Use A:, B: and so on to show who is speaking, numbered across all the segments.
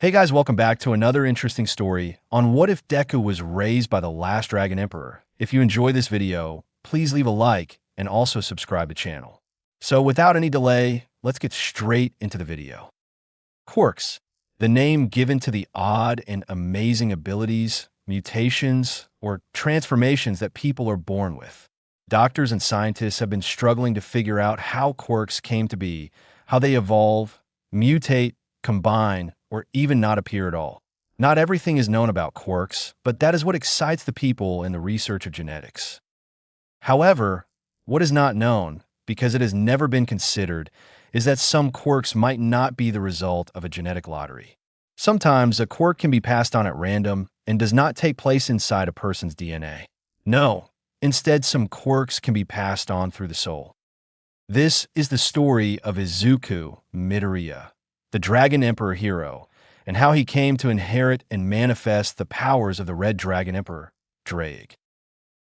A: Hey guys, welcome back to another interesting story on what if Deku was raised by the last Dragon Emperor. If you enjoy this video, please leave a like and also subscribe to the channel. So without any delay, let's get straight into the video. Quirks, the name given to the odd and amazing abilities, mutations, or transformations that people are born with. Doctors and scientists have been struggling to figure out how quirks came to be, how they evolve, mutate, combine, or even not appear at all. Not everything is known about quirks, but that is what excites the people in the research of genetics. However, what is not known, because it has never been considered, is that some quirks might not be the result of a genetic lottery. Sometimes a quirk can be passed on at random and does not take place inside a person's DNA. No, instead some quirks can be passed on through the soul. This is the story of Izuku Midoriya, the Dragon Emperor hero, and how he came to inherit and manifest the powers of the Red Dragon Emperor, Drake.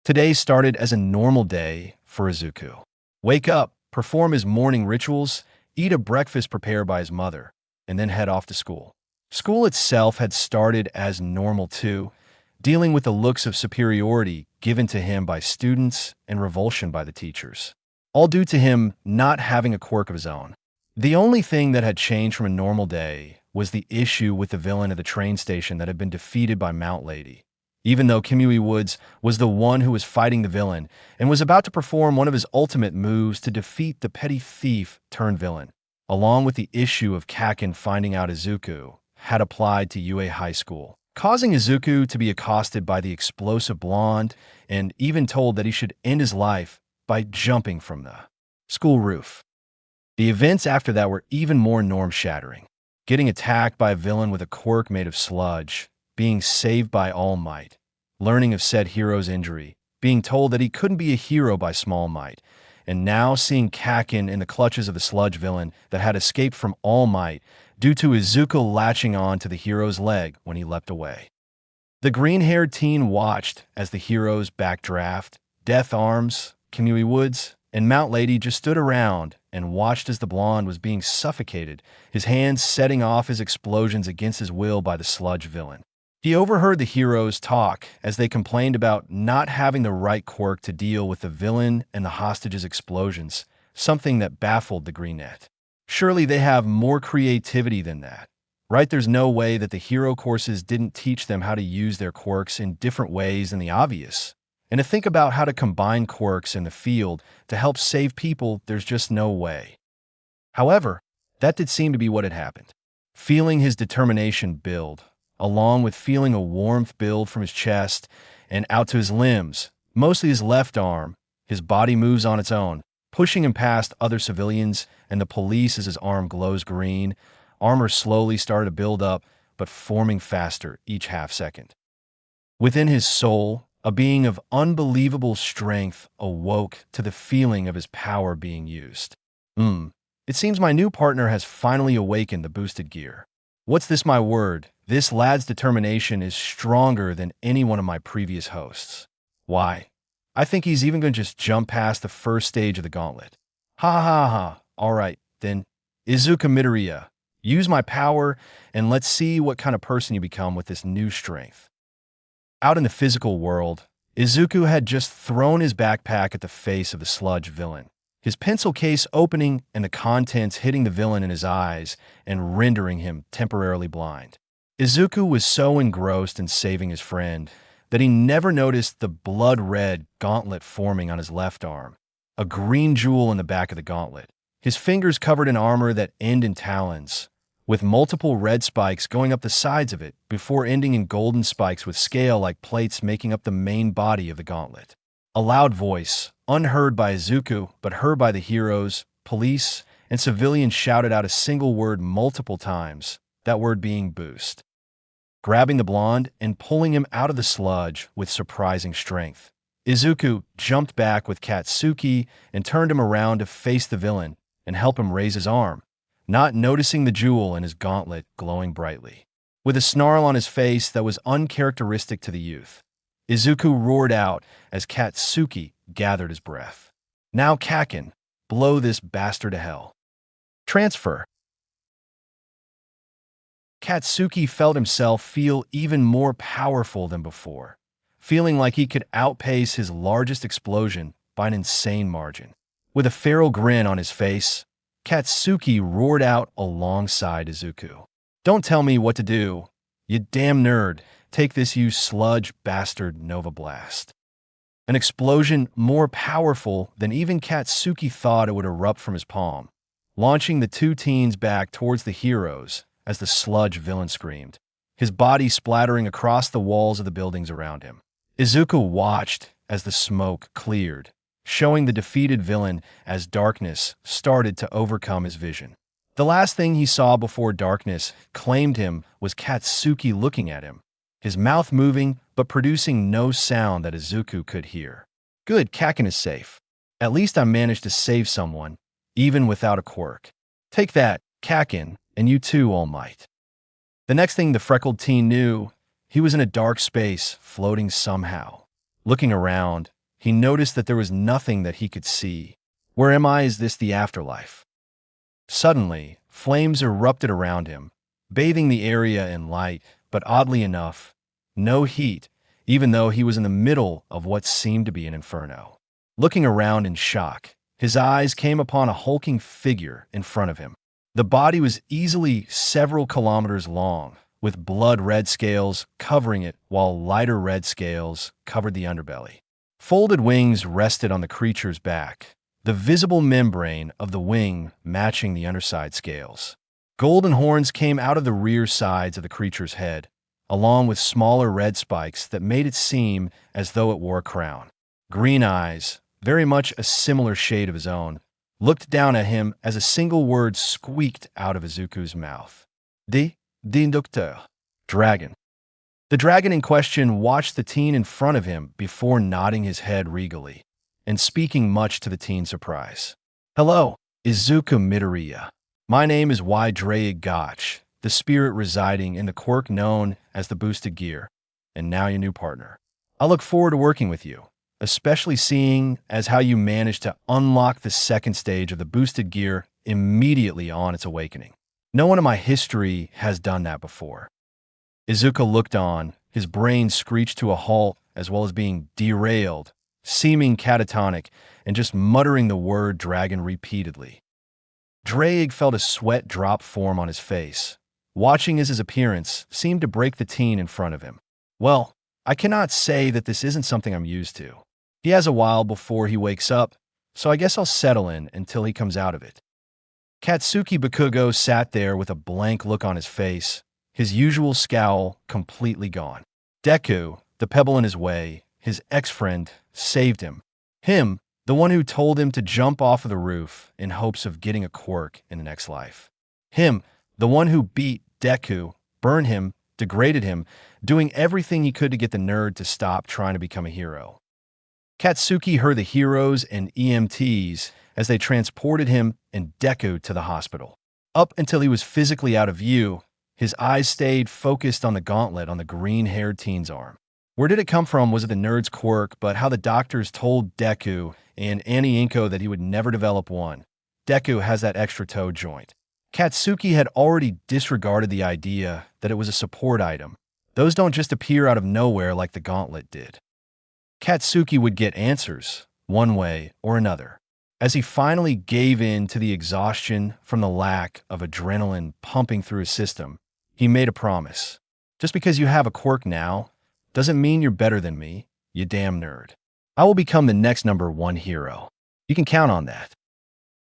A: Today started as a normal day for Izuku. Wake up, perform his morning rituals, eat a breakfast prepared by his mother, and then head off to school. School itself had started as normal too, dealing with the looks of superiority given to him by students and revulsion by the teachers, all due to him not having a quirk of his own. The only thing that had changed from a normal day was the issue with the villain at the train station that had been defeated by Mount Lady. Even though Kimui Woods was the one who was fighting the villain and was about to perform one of his ultimate moves to defeat the petty thief turned villain, along with the issue of Kakin finding out Izuku had applied to UA High School, causing Izuku to be accosted by the explosive blonde and even told that he should end his life by jumping from the school roof. The events after that were even more norm-shattering. Getting attacked by a villain with a quirk made of sludge, being saved by All Might, learning of said hero's injury, being told that he couldn't be a hero by Small Might, and now seeing Kakin in the clutches of the sludge villain that had escaped from All Might due to Izuku latching on to the hero's leg when he leapt away. The green-haired teen watched as the heroes backdraft, Death Arms, Kimui Woods, and Mount Lady just stood around and watched as the blonde was being suffocated, his hands setting off his explosions against his will by the sludge villain. He overheard the heroes talk as they complained about not having the right quirk to deal with the villain and the hostage's explosions, something that baffled the Greenette. Surely they have more creativity than that, right? There's no way that the hero courses didn't teach them how to use their quirks in different ways than the obvious. And to think about how to combine quirks in the field to help save people, there's just no way. However, that did seem to be what had happened. Feeling his determination build, along with feeling a warmth build from his chest and out to his limbs, mostly his left arm, his body moves on its own, pushing him past other civilians and the police as his arm glows green. Armor slowly started to build up, but forming faster each half second. Within his soul, a being of unbelievable strength awoke to the feeling of his power being used. It seems my new partner has finally awakened the boosted gear. What's this, my word? This lad's determination is stronger than any one of my previous hosts. Why? I think he's even going to just jump past the first stage of the gauntlet. Ha ha ha. All right, then. Izuku Midoriya, use my power and let's see what kind of person you become with this new strength. Out in the physical world, Izuku had just thrown his backpack at the face of the sludge villain, his pencil case opening and the contents hitting the villain in his eyes and rendering him temporarily blind. Izuku was so engrossed in saving his friend that he never noticed the blood-red gauntlet forming on his left arm, a green jewel in the back of the gauntlet, his fingers covered in armor that end in talons, with multiple red spikes going up the sides of it before ending in golden spikes with scale-like plates making up the main body of the gauntlet. A loud voice, unheard by Izuku but heard by the heroes, police, and civilians shouted out a single word multiple times, that word being boost. Grabbing the blonde and pulling him out of the sludge with surprising strength, Izuku jumped back with Katsuki and turned him around to face the villain and help him raise his arm, not noticing the jewel in his gauntlet glowing brightly. With a snarl on his face that was uncharacteristic to the youth, Izuku roared out as Katsuki gathered his breath. Now Kakin, blow this bastard to hell. Transfer. Katsuki felt himself feel even more powerful than before, feeling like he could outpace his largest explosion by an insane margin. With a feral grin on his face, Katsuki roared out alongside Izuku. "Don't tell me what to do, you damn nerd. Take this, you sludge bastard Nova Blast." An explosion more powerful than even Katsuki thought it would erupt from his palm, launching the two teens back towards the heroes as the sludge villain screamed, his body splattering across the walls of the buildings around him. Izuku watched as the smoke cleared, showing the defeated villain as darkness started to overcome his vision. The last thing he saw before darkness claimed him was Katsuki looking at him, his mouth moving but producing no sound that Izuku could hear. "Good, Kakin is safe. At least I managed to save someone, even without a quirk. Take that, Kakin, and you too, All Might." The next thing the freckled teen knew, he was in a dark space, floating somehow. Looking around, he noticed that there was nothing that he could see. Where am I? Is this the afterlife? Suddenly, flames erupted around him, bathing the area in light, but oddly enough, no heat, even though he was in the middle of what seemed to be an inferno. Looking around in shock, his eyes came upon a hulking figure in front of him. The body was easily several kilometers long, with blood-red scales covering it while lighter red scales covered the underbelly. Folded wings rested on the creature's back, the visible membrane of the wing matching the underside scales. Golden horns came out of the rear sides of the creature's head, along with smaller red spikes that made it seem as though it wore a crown. Green eyes, very much a similar shade of his own, looked down at him as a single word squeaked out of Izuku's mouth. Din Docteur. Dragon. The dragon in question watched the teen in front of him before nodding his head regally and speaking much to the teen's surprise. "Hello, Izuku Midoriya. My name is Drake Gotch, the spirit residing in the quirk known as the Boosted Gear, and now your new partner. I look forward to working with you, especially seeing as how you managed to unlock the second stage of the Boosted Gear immediately on its awakening. No one in my history has done that before." Izuku looked on, his brain screeched to a halt as well as being derailed, seeming catatonic, and just muttering the word dragon repeatedly. Drake felt a sweat drop form on his face, watching as his appearance seemed to break the teen in front of him. "Well, I cannot say that this isn't something I'm used to. He has a while before he wakes up, so I guess I'll settle in until he comes out of it." Katsuki Bakugo sat there with a blank look on his face, his usual scowl completely gone. Deku, the pebble in his way, his ex-friend, saved him. Him, the one who told him to jump off of the roof in hopes of getting a quirk in the next life. Him, the one who beat Deku, burned him, degraded him, doing everything he could to get the nerd to stop trying to become a hero. Katsuki heard the heroes and EMTs as they transported him and Deku to the hospital. Up until he was physically out of view, his eyes stayed focused on the gauntlet on the green-haired teen's arm. Where did it come from? Was it the nerd's quirk, but how the doctors told Deku and Annie Inko that he would never develop one? Deku has that extra toe joint. Katsuki had already disregarded the idea that it was a support item. Those don't just appear out of nowhere like the gauntlet did. Katsuki would get answers, one way or another. As he finally gave in to the exhaustion from the lack of adrenaline pumping through his system, he made a promise. "Just because you have a quirk now, doesn't mean you're better than me, you damn nerd. I will become the next #1 hero. You can count on that."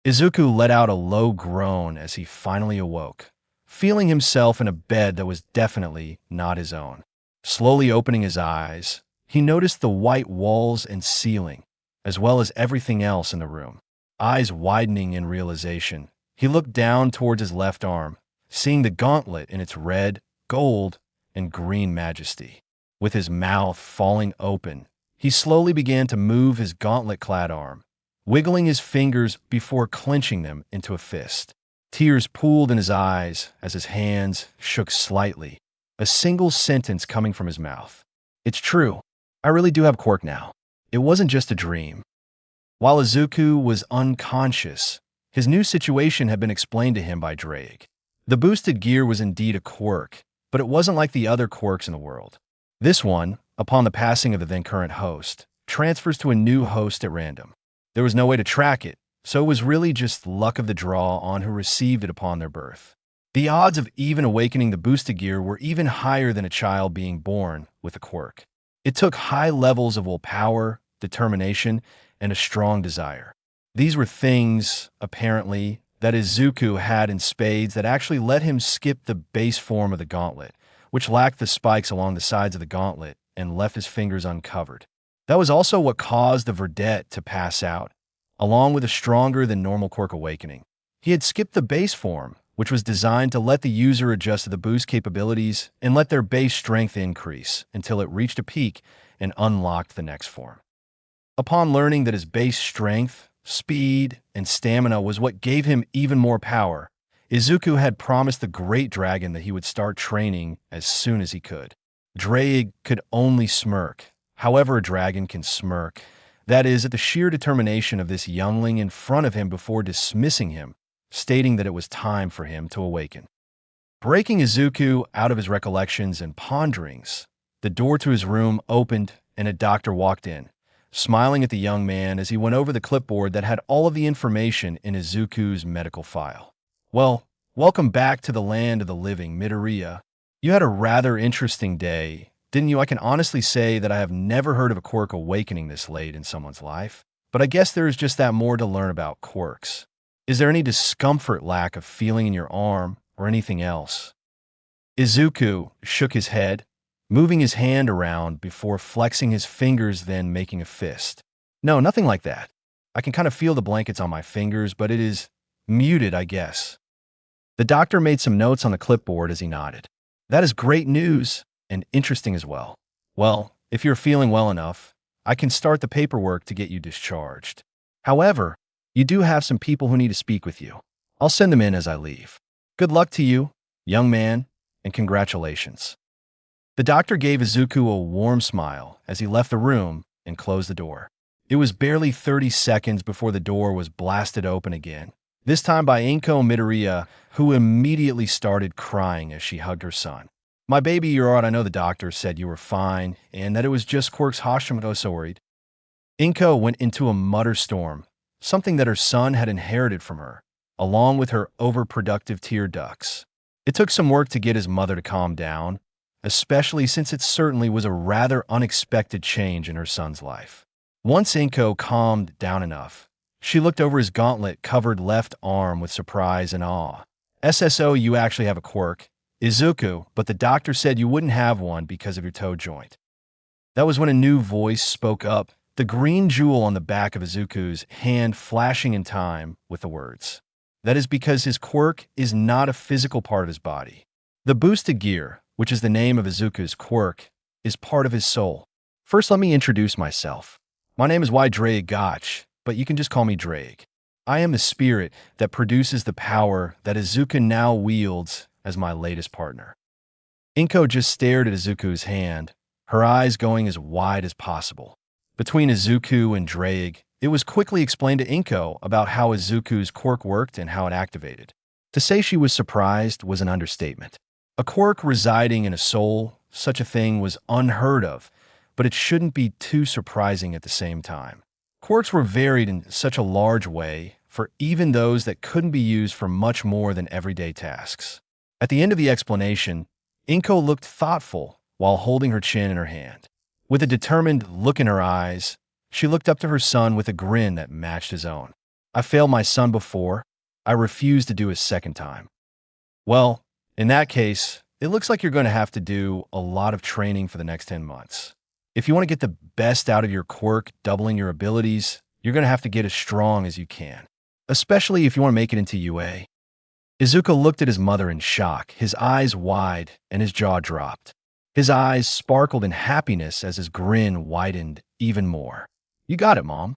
A: Izuku let out a low groan as he finally awoke, feeling himself in a bed that was definitely not his own. Slowly opening his eyes, he noticed the white walls and ceiling, as well as everything else in the room. Eyes widening in realization, he looked down towards his left arm, seeing the gauntlet in its red, gold, and green majesty. With his mouth falling open, he slowly began to move his gauntlet-clad arm, wiggling his fingers before clenching them into a fist. Tears pooled in his eyes as his hands shook slightly, a single sentence coming from his mouth. "It's true. I really do have quirk now. It wasn't just a dream." While Izuku was unconscious, his new situation had been explained to him by Drake. The boosted gear was indeed a quirk, but it wasn't like the other quirks in the world. This one, upon the passing of the then current host, transfers to a new host at random. There was no way to track it, so it was really just luck of the draw on who received it upon their birth. The odds of even awakening the boosted gear were even higher than a child being born with a quirk. It took high levels of willpower, determination, and a strong desire. These were things, apparently, that Izuku had in spades that actually let him skip the base form of the gauntlet, which lacked the spikes along the sides of the gauntlet and left his fingers uncovered. That was also what caused the Verdette to pass out, along with a stronger than normal quirk awakening. He had skipped the base form, which was designed to let the user adjust to the boost capabilities and let their base strength increase until it reached a peak and unlocked the next form. Upon learning that his base strength, speed, and stamina was what gave him even more power, Izuku had promised the Great Dragon that he would start training as soon as he could. Draig could only smirk. However a dragon can smirk, that is, at the sheer determination of this youngling in front of him before dismissing him, stating that it was time for him to awaken. Breaking Izuku out of his recollections and ponderings, the door to his room opened and a doctor walked in, smiling at the young man as he went over the clipboard that had all of the information in Izuku's medical file. Well, welcome back to the land of the living, Midoriya. You had a rather interesting day, didn't you? I can honestly say that I have never heard of a quirk awakening this late in someone's life, but I guess there is just that more to learn about quirks. Is there any discomfort, lack of feeling in your arm, or anything else? Izuku shook his head, moving his hand around before flexing his fingers, then making a fist. No, nothing like that. I can kind of feel the blankets on my fingers, but it is muted, I guess. The doctor made some notes on the clipboard as he nodded. That is great news, and interesting as well. Well, if you're feeling well enough, I can start the paperwork to get you discharged. However, you do have some people who need to speak with you. I'll send them in as I leave. Good luck to you, young man, and congratulations. The doctor gave Izuku a warm smile as he left the room and closed the door. It was barely 30 seconds before the door was blasted open again, this time by Inko Midoriya, who immediately started crying as she hugged her son. My baby, you're all right. I know the doctor said you were fine and that it was just quirks. Hashimoto, so worried. Inko went into a mutter storm, something that her son had inherited from her, along with her overproductive tear ducts. It took some work to get his mother to calm down, especially since it certainly was a rather unexpected change in her son's life. Once Inko calmed down enough, she looked over his gauntlet-covered left arm with surprise and awe. SSO, you actually have a quirk, Izuku, but the doctor said you wouldn't have one because of your toe joint. That was when a new voice spoke up, the green jewel on the back of Izuku's hand flashing in time with the words. That is because his quirk is not a physical part of his body. The boosted gear, which is the name of Izuku's quirk, is part of his soul. First, let me introduce myself. My name is Draig Gotch, but you can just call me Draig. I am the spirit that produces the power that Izuku now wields as my latest partner. Inko just stared at Izuku's hand, her eyes going as wide as possible. Between Izuku and Draig, it was quickly explained to Inko about how Izuku's quirk worked and how it activated. To say she was surprised was an understatement. A quirk residing in a soul, such a thing was unheard of, but it shouldn't be too surprising at the same time. Quirks were varied in such a large way for even those that couldn't be used for much more than everyday tasks. At the end of the explanation, Inko looked thoughtful while holding her chin in her hand. With a determined look in her eyes, she looked up to her son with a grin that matched his own. I failed my son before. I refuse to do a second time. Well, in that case, it looks like you're going to have to do a lot of training for the next 10 months. If you want to get the best out of your quirk, doubling your abilities, you're going to have to get as strong as you can, especially if you want to make it into UA. Izuku looked at his mother in shock, his eyes wide and his jaw dropped. His eyes sparkled in happiness as his grin widened even more. You got it, Mom.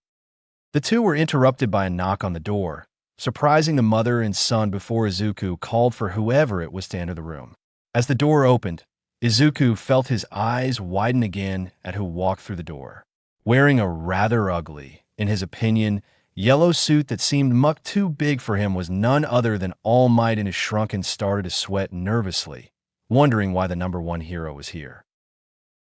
A: The two were interrupted by a knock on the door, surprising the mother and son before Izuku called for whoever it was to enter the room. As the door opened, Izuku felt his eyes widen again at who walked through the door. Wearing a rather ugly, in his opinion, yellow suit that seemed much too big for him was none other than All Might, and his shrunken started to sweat nervously, wondering why the number one hero was here.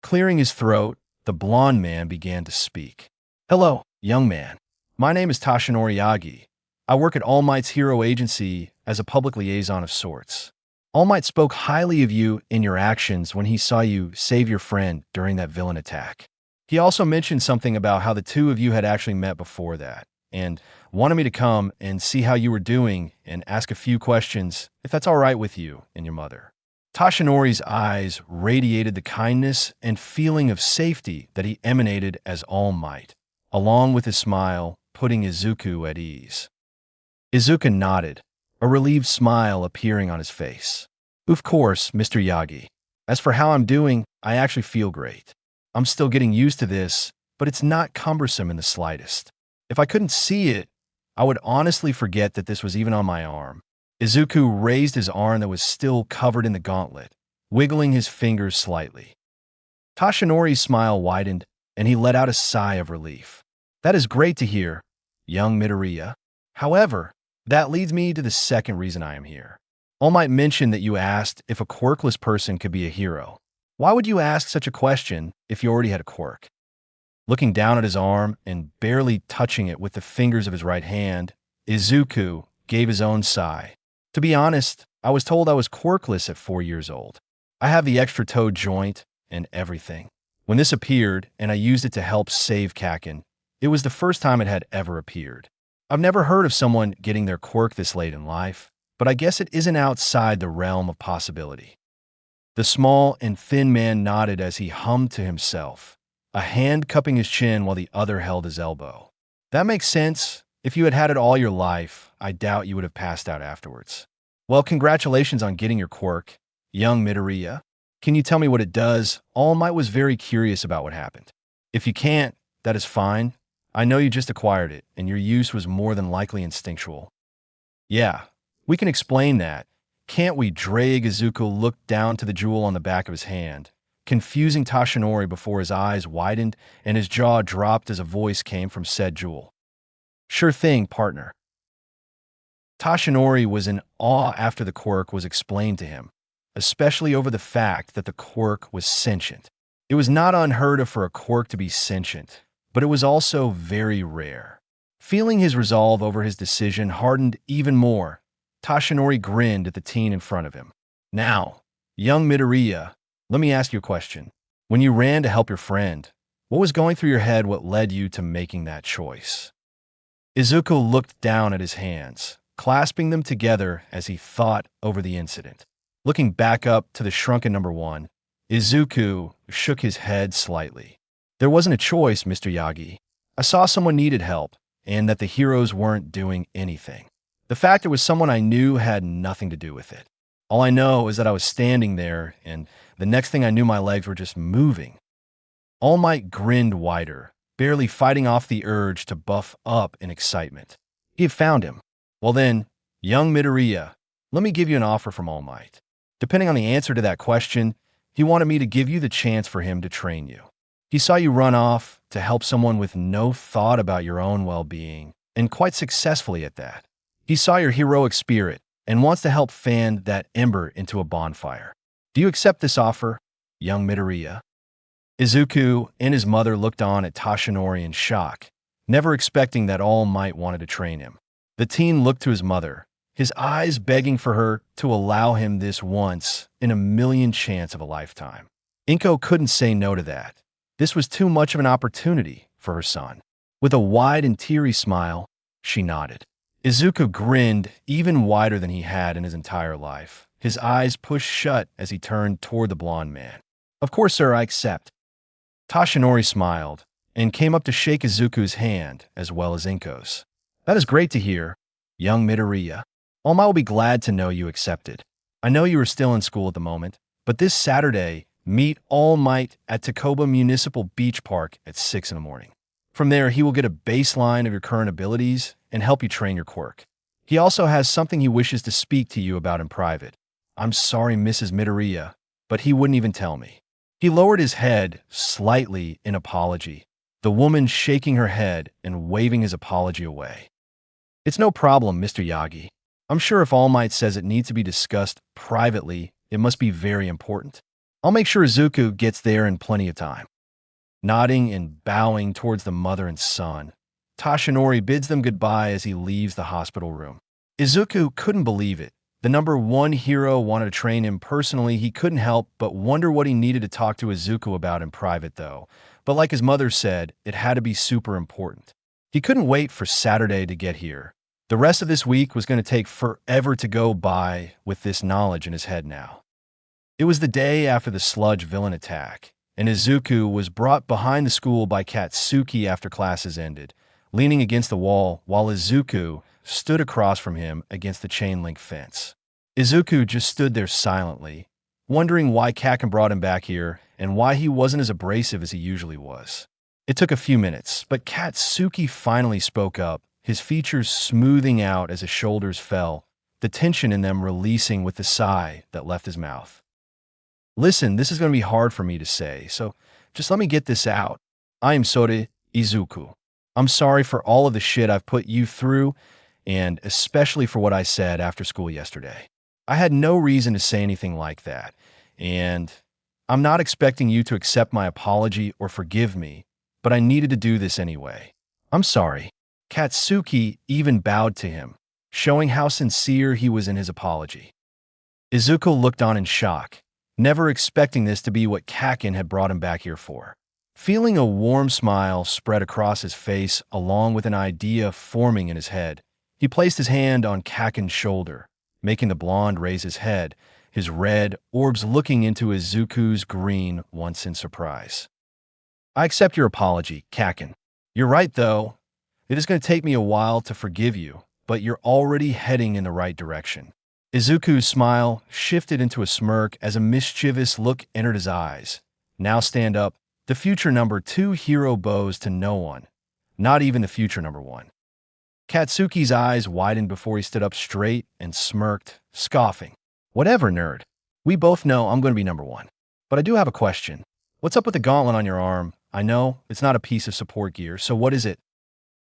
A: Clearing his throat, the blonde man began to speak. "Hello, young man. My name is Toshinori Yagi. I work at All Might's hero agency as a public liaison of sorts. All Might spoke highly of you in your actions when he saw you save your friend during that villain attack. He also mentioned something about how the two of you had actually met before that, and wanted me to come and see how you were doing and ask a few questions, if that's all right with you and your mother." Toshinori's eyes radiated the kindness and feeling of safety that he emanated as All Might, along with his smile, putting Izuku at ease. Izuku nodded, a relieved smile appearing on his face. "Of course, Mr. Yagi. As for how I'm doing, I actually feel great. I'm still getting used to this, but it's not cumbersome in the slightest. If I couldn't see it, I would honestly forget that this was even on my arm." Izuku raised his arm that was still covered in the gauntlet, wiggling his fingers slightly. Toshinori's smile widened, and he let out a sigh of relief. "That is great to hear, young Midoriya. However, that leads me to the second reason I am here. All Might mentioned that you asked if a quirkless person could be a hero. Why would you ask such a question if you already had a quirk?" Looking down at his arm and barely touching it with the fingers of his right hand, Izuku gave his own sigh. "To be honest, I was told I was quirkless at 4 years old. I have the extra toe joint and everything. When this appeared and I used it to help save Kakin, it was the first time it had ever appeared. I've never heard of someone getting their quirk this late in life, but I guess it isn't outside the realm of possibility." The small and thin man nodded as he hummed to himself, a hand cupping his chin while the other held his elbow. "That makes sense. If you had had it all your life, I doubt you would have passed out afterwards. Well, congratulations on getting your quirk, young Midoriya. Can you tell me what it does?" All Might was very curious about what happened. "If you can't, that is fine. I know you just acquired it, and your use was more than likely instinctual." "Yeah, we can explain that. Can't we?" Izuku looked down to the jewel on the back of his hand, confusing Toshinori before his eyes widened and his jaw dropped as a voice came from said jewel. "Sure thing, partner." Toshinori was in awe after the quirk was explained to him, especially over the fact that the quirk was sentient. It was not unheard of for a quirk to be sentient, but it was also very rare. Feeling his resolve over his decision hardened even more, Toshinori grinned at the teen in front of him. "Now, young Midoriya, let me ask you a question. When you ran to help your friend, what was going through your head? What led you to making that choice?" Izuku looked down at his hands, clasping them together as he thought over the incident. Looking back up to the shrunken number one, Izuku shook his head slightly. "There wasn't a choice, Mr. Yagi. I saw someone needed help, and that the heroes weren't doing anything. The fact it was someone I knew had nothing to do with it. All I know is that I was standing there, and the next thing I knew my legs were just moving." All Might grinned wider, barely fighting off the urge to buff up in excitement. He had found him. "Well then, young Midoriya, let me give you an offer from All Might. Depending on the answer to that question, he wanted me to give you the chance for him to train you. He saw you run off to help someone with no thought about your own well-being, and quite successfully at that. He saw your heroic spirit and wants to help fan that ember into a bonfire. Do you accept this offer, young Midoriya?" Izuku and his mother looked on at Toshinori in shock, never expecting that All Might wanted to train him. The teen looked to his mother, his eyes begging for her to allow him this once in a million chance of a lifetime. Inko couldn't say no to that. This was too much of an opportunity for her son. With a wide and teary smile, she nodded. Izuku grinned even wider than he had in his entire life, his eyes pushed shut as he turned toward the blonde man. "Of course, sir, I accept." Toshinori smiled and came up to shake Izuku's hand as well as Inko's. "That is great to hear, young Midoriya. All Might will be glad to know you accepted. I know you are still in school at the moment, but this Saturday, meet All Might at Takoba Municipal Beach Park at 6 in the morning. From there, he will get a baseline of your current abilities and help you train your quirk. He also has something he wishes to speak to you about in private. I'm sorry, Mrs. Midoriya, but he wouldn't even tell me." He lowered his head slightly in apology, the woman shaking her head and waving his apology away. It's no problem, Mr. Yagi. I'm sure if All Might says it needs to be discussed privately, it must be very important. I'll make sure Izuku gets there in plenty of time. Nodding and bowing towards the mother and son, Tashinori bids them goodbye as he leaves the hospital room. Izuku couldn't believe it. The number one hero wanted to train him personally. He couldn't help but wonder what he needed to talk to Izuku about in private, though. But like his mother said, it had to be super important. He couldn't wait for Saturday to get here. The rest of this week was going to take forever to go by with this knowledge in his head now. It was the day after the sludge villain attack, and Izuku was brought behind the school by Katsuki after classes ended, leaning against the wall while Izuku stood across from him against the chain-link fence. Izuku just stood there silently, wondering why Kaken brought him back here and why he wasn't as abrasive as he usually was. It took a few minutes, but Katsuki finally spoke up, his features smoothing out as his shoulders fell, the tension in them releasing with the sigh that left his mouth. Listen, this is going to be hard for me to say, so just let me get this out. I am Sore Izuku. I'm sorry for all of the shit I've put you through, and especially for what I said after school yesterday. I had no reason to say anything like that, and I'm not expecting you to accept my apology or forgive me, but I needed to do this anyway. I'm sorry. Katsuki even bowed to him, showing how sincere he was in his apology. Izuku looked on in shock, never expecting this to be what Kaken had brought him back here for. Feeling a warm smile spread across his face along with an idea forming in his head, he placed his hand on Kaken's shoulder, making the blonde raise his head, his red orbs looking into Izuku's green once in surprise. I accept your apology, Kaken. You're right, though. It is going to take me a while to forgive you, but you're already heading in the right direction. Izuku's smile shifted into a smirk as a mischievous look entered his eyes. Now stand up. The future number 2 hero bows to no one, not even the future number 1. Katsuki's eyes widened before he stood up straight and smirked, scoffing. Whatever, nerd. We both know I'm going to be number 1. But I do have a question. What's up with the gauntlet on your arm? I know it's not a piece of support gear, so what is it?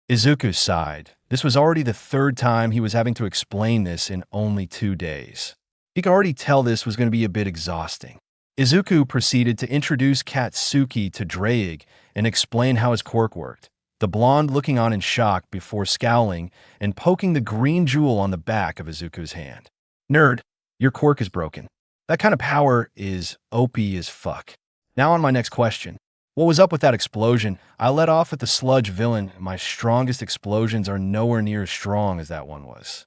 A: Izuku sighed. This was already the 3rd time he was having to explain this in only 2 days. He could already tell this was going to be a bit exhausting. Izuku proceeded to introduce Katsuki to Draig and explain how his quirk worked, the blonde looking on in shock before scowling and poking the green jewel on the back of Izuku's hand. Nerd, your quirk is broken. That kind of power is OP as fuck. Now on my next question. What was up with that explosion? I let off at the sludge villain. My strongest explosions are nowhere near as strong as that one was.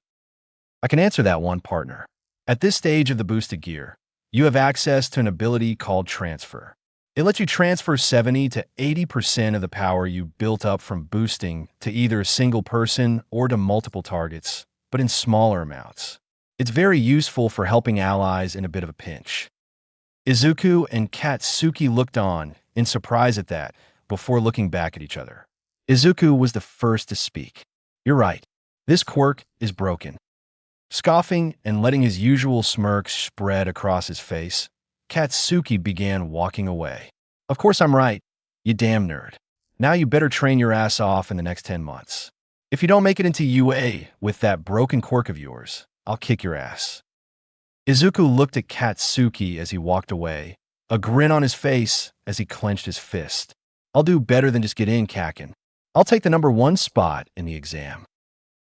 A: I can answer that one, partner. At this stage of the boosted gear, you have access to an ability called Transfer. It lets you transfer 70 to 80% of the power you built up from boosting to either a single person or to multiple targets, but in smaller amounts. It's very useful for helping allies in a bit of a pinch. Izuku and Katsuki looked on, in surprise at that, before looking back at each other. Izuku was the first to speak. You're right. This quirk is broken. Scoffing and letting his usual smirk spread across his face, Katsuki began walking away. Of course I'm right, you damn nerd. Now you better train your ass off in the next 10 months. If you don't make it into UA with that broken quirk of yours, I'll kick your ass. Izuku looked at Katsuki as he walked away, a grin on his face as he clenched his fist. I'll do better than just get in, Kaken. I'll take the number 1 spot in the exam.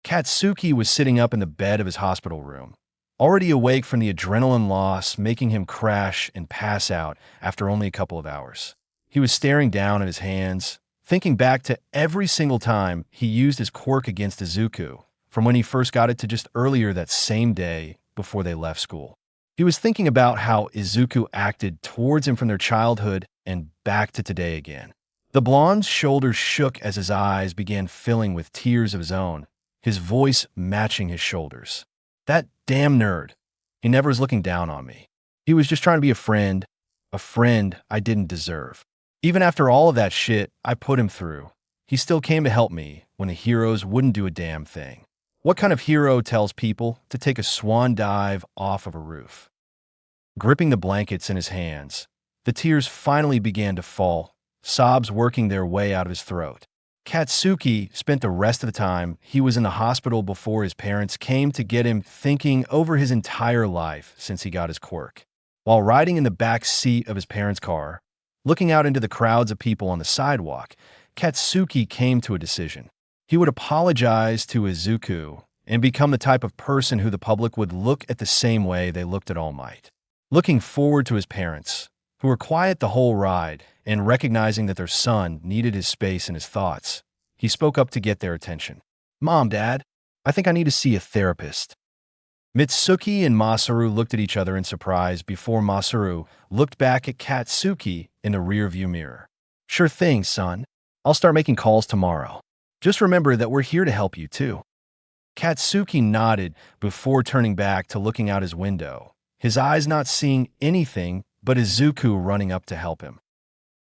A: Katsuki was sitting up in the bed of his hospital room, already awake from the adrenaline loss making him crash and pass out after only a couple of hours. He was staring down at his hands, thinking back to every single time he used his quirk against Izuku, from when he first got it to just earlier that same day before they left school. He was thinking about how Izuku acted towards him from their childhood and back to today again. The blonde's shoulders shook as his eyes began filling with tears of his own, his voice matching his shoulders. That damn nerd. He never was looking down on me. He was just trying to be a friend I didn't deserve. Even after all of that shit I put him through, he still came to help me when the heroes wouldn't do a damn thing. What kind of hero tells people to take a swan dive off of a roof? Gripping the blankets in his hands, the tears finally began to fall, sobs working their way out of his throat. Katsuki spent the rest of the time he was in the hospital before his parents came to get him, thinking over his entire life since he got his quirk. While riding in the back seat of his parents' car, looking out into the crowds of people on the sidewalk, Katsuki came to a decision. He would apologize to Izuku and become the type of person who the public would look at the same way they looked at All Might. Looking forward to his parents, who were quiet the whole ride, and recognizing that their son needed his space and his thoughts, he spoke up to get their attention. "Mom, Dad, I think I need to see a therapist." Mitsuki and Masaru looked at each other in surprise before Masaru looked back at Katsuki in the rearview mirror. "Sure thing, son. I'll start making calls tomorrow. Just remember that we're here to help you, too." Katsuki nodded before turning back to looking out his window, his eyes not seeing anything but Izuku running up to help him.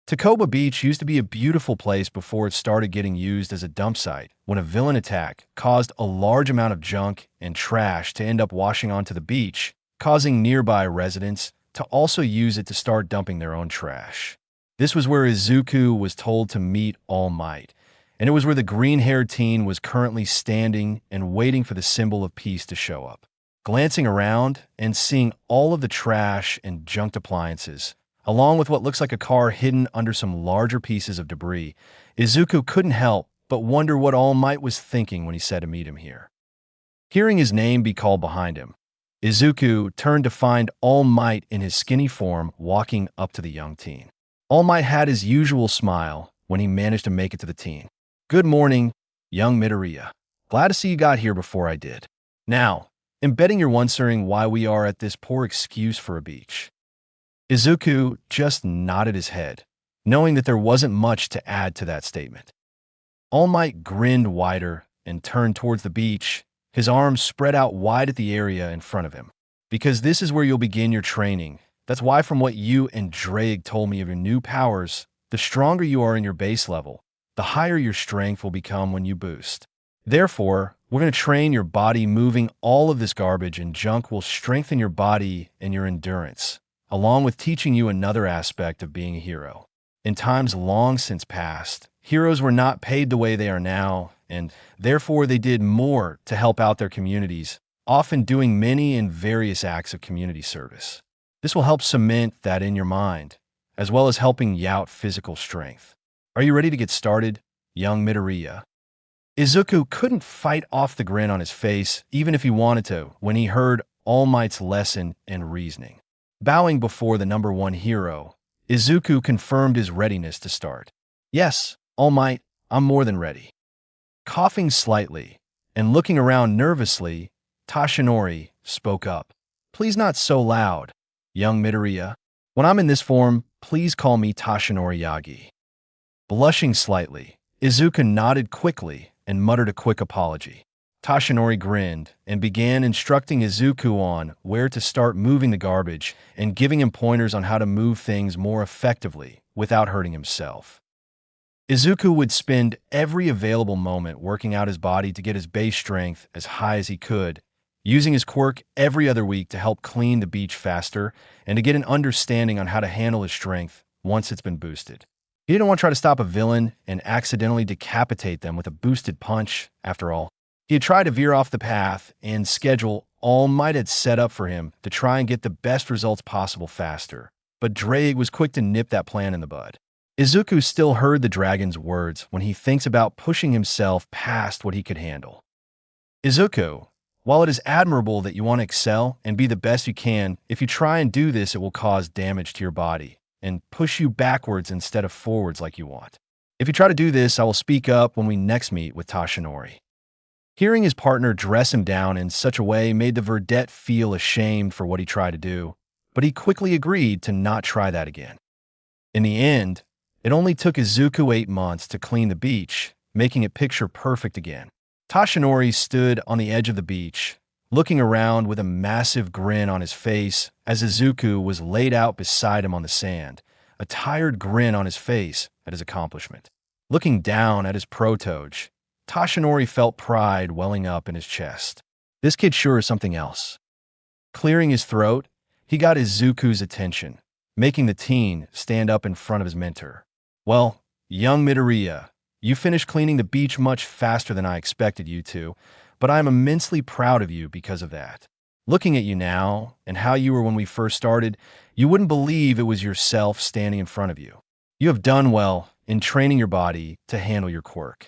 A: Takoba Beach used to be a beautiful place before it started getting used as a dump site when a villain attack caused a large amount of junk and trash to end up washing onto the beach, causing nearby residents to also use it to start dumping their own trash. This was where Izuku was told to meet All Might, and it was where the green-haired teen was currently standing and waiting for the symbol of peace to show up. Glancing around and seeing all of the trash and junked appliances, along with what looks like a car hidden under some larger pieces of debris, Izuku couldn't help but wonder what All Might was thinking when he said to meet him here. Hearing his name be called behind him, Izuku turned to find All Might in his skinny form walking up to the young teen. All Might had his usual smile when he managed to make it to the teen. "Good morning, young Midoriya. Glad to see you got here before I did. Now, I'm betting you're wondering why we are at this poor excuse for a beach." Izuku just nodded his head, knowing that there wasn't much to add to that statement. All Might grinned wider and turned towards the beach, his arms spread out wide at the area in front of him. "Because this is where you'll begin your training. That's why from what you and Drake told me of your new powers, the stronger you are in your base level, the higher your strength will become when you boost. Therefore, we're going to train your body moving all of this garbage and junk will strengthen your body and your endurance, along with teaching you another aspect of being a hero. In times long since past, heroes were not paid the way they are now, and therefore they did more to help out their communities, often doing many and various acts of community service. This will help cement that in your mind, as well as helping yout physical strength. Are you ready to get started, young Midoriya?" Izuku couldn't fight off the grin on his face, even if he wanted to, when he heard All Might's lesson and reasoning. Bowing before the number one hero, Izuku confirmed his readiness to start. "Yes, All Might, I'm more than ready." Coughing slightly and looking around nervously, Tashinori spoke up. "Please not so loud, young Midoriya. When I'm in this form, please call me Tashinori Yagi." Blushing slightly, Izuku nodded quickly and muttered a quick apology. Tashinori grinned and began instructing Izuku on where to start moving the garbage and giving him pointers on how to move things more effectively without hurting himself. Izuku would spend every available moment working out his body to get his base strength as high as he could, using his quirk every other week to help clean the beach faster and to get an understanding on how to handle his strength once it's been boosted. He didn't want to try to stop a villain and accidentally decapitate them with a boosted punch, after all. He had tried to veer off the path and schedule All Might had set up for him to try and get the best results possible faster, but Drake was quick to nip that plan in the bud. Izuku still heard the dragon's words when he thinks about pushing himself past what he could handle. "Izuku, while it is admirable that you want to excel and be the best you can, if you try and do this, it will cause damage to your body and push you backwards instead of forwards like you want. If you try to do this, I will speak up when we next meet with Tashinori." Hearing his partner dress him down in such a way made the Verdette feel ashamed for what he tried to do, but he quickly agreed to not try that again. In the end, it only took Izuku 8 months to clean the beach, making it picture perfect again. Tashinori stood on the edge of the beach, looking around with a massive grin on his face as Izuku was laid out beside him on the sand, a tired grin on his face at his accomplishment. Looking down at his protoge, Tashinori felt pride welling up in his chest. This kid sure is something else. Clearing his throat, he got Izuku's attention, making the teen stand up in front of his mentor. Well, young Midoriya, you finished cleaning the beach much faster than I expected you to, but I'm immensely proud of you because of that. Looking at you now, and how you were when we first started, you wouldn't believe it was yourself standing in front of you. You have done well in training your body to handle your quirk.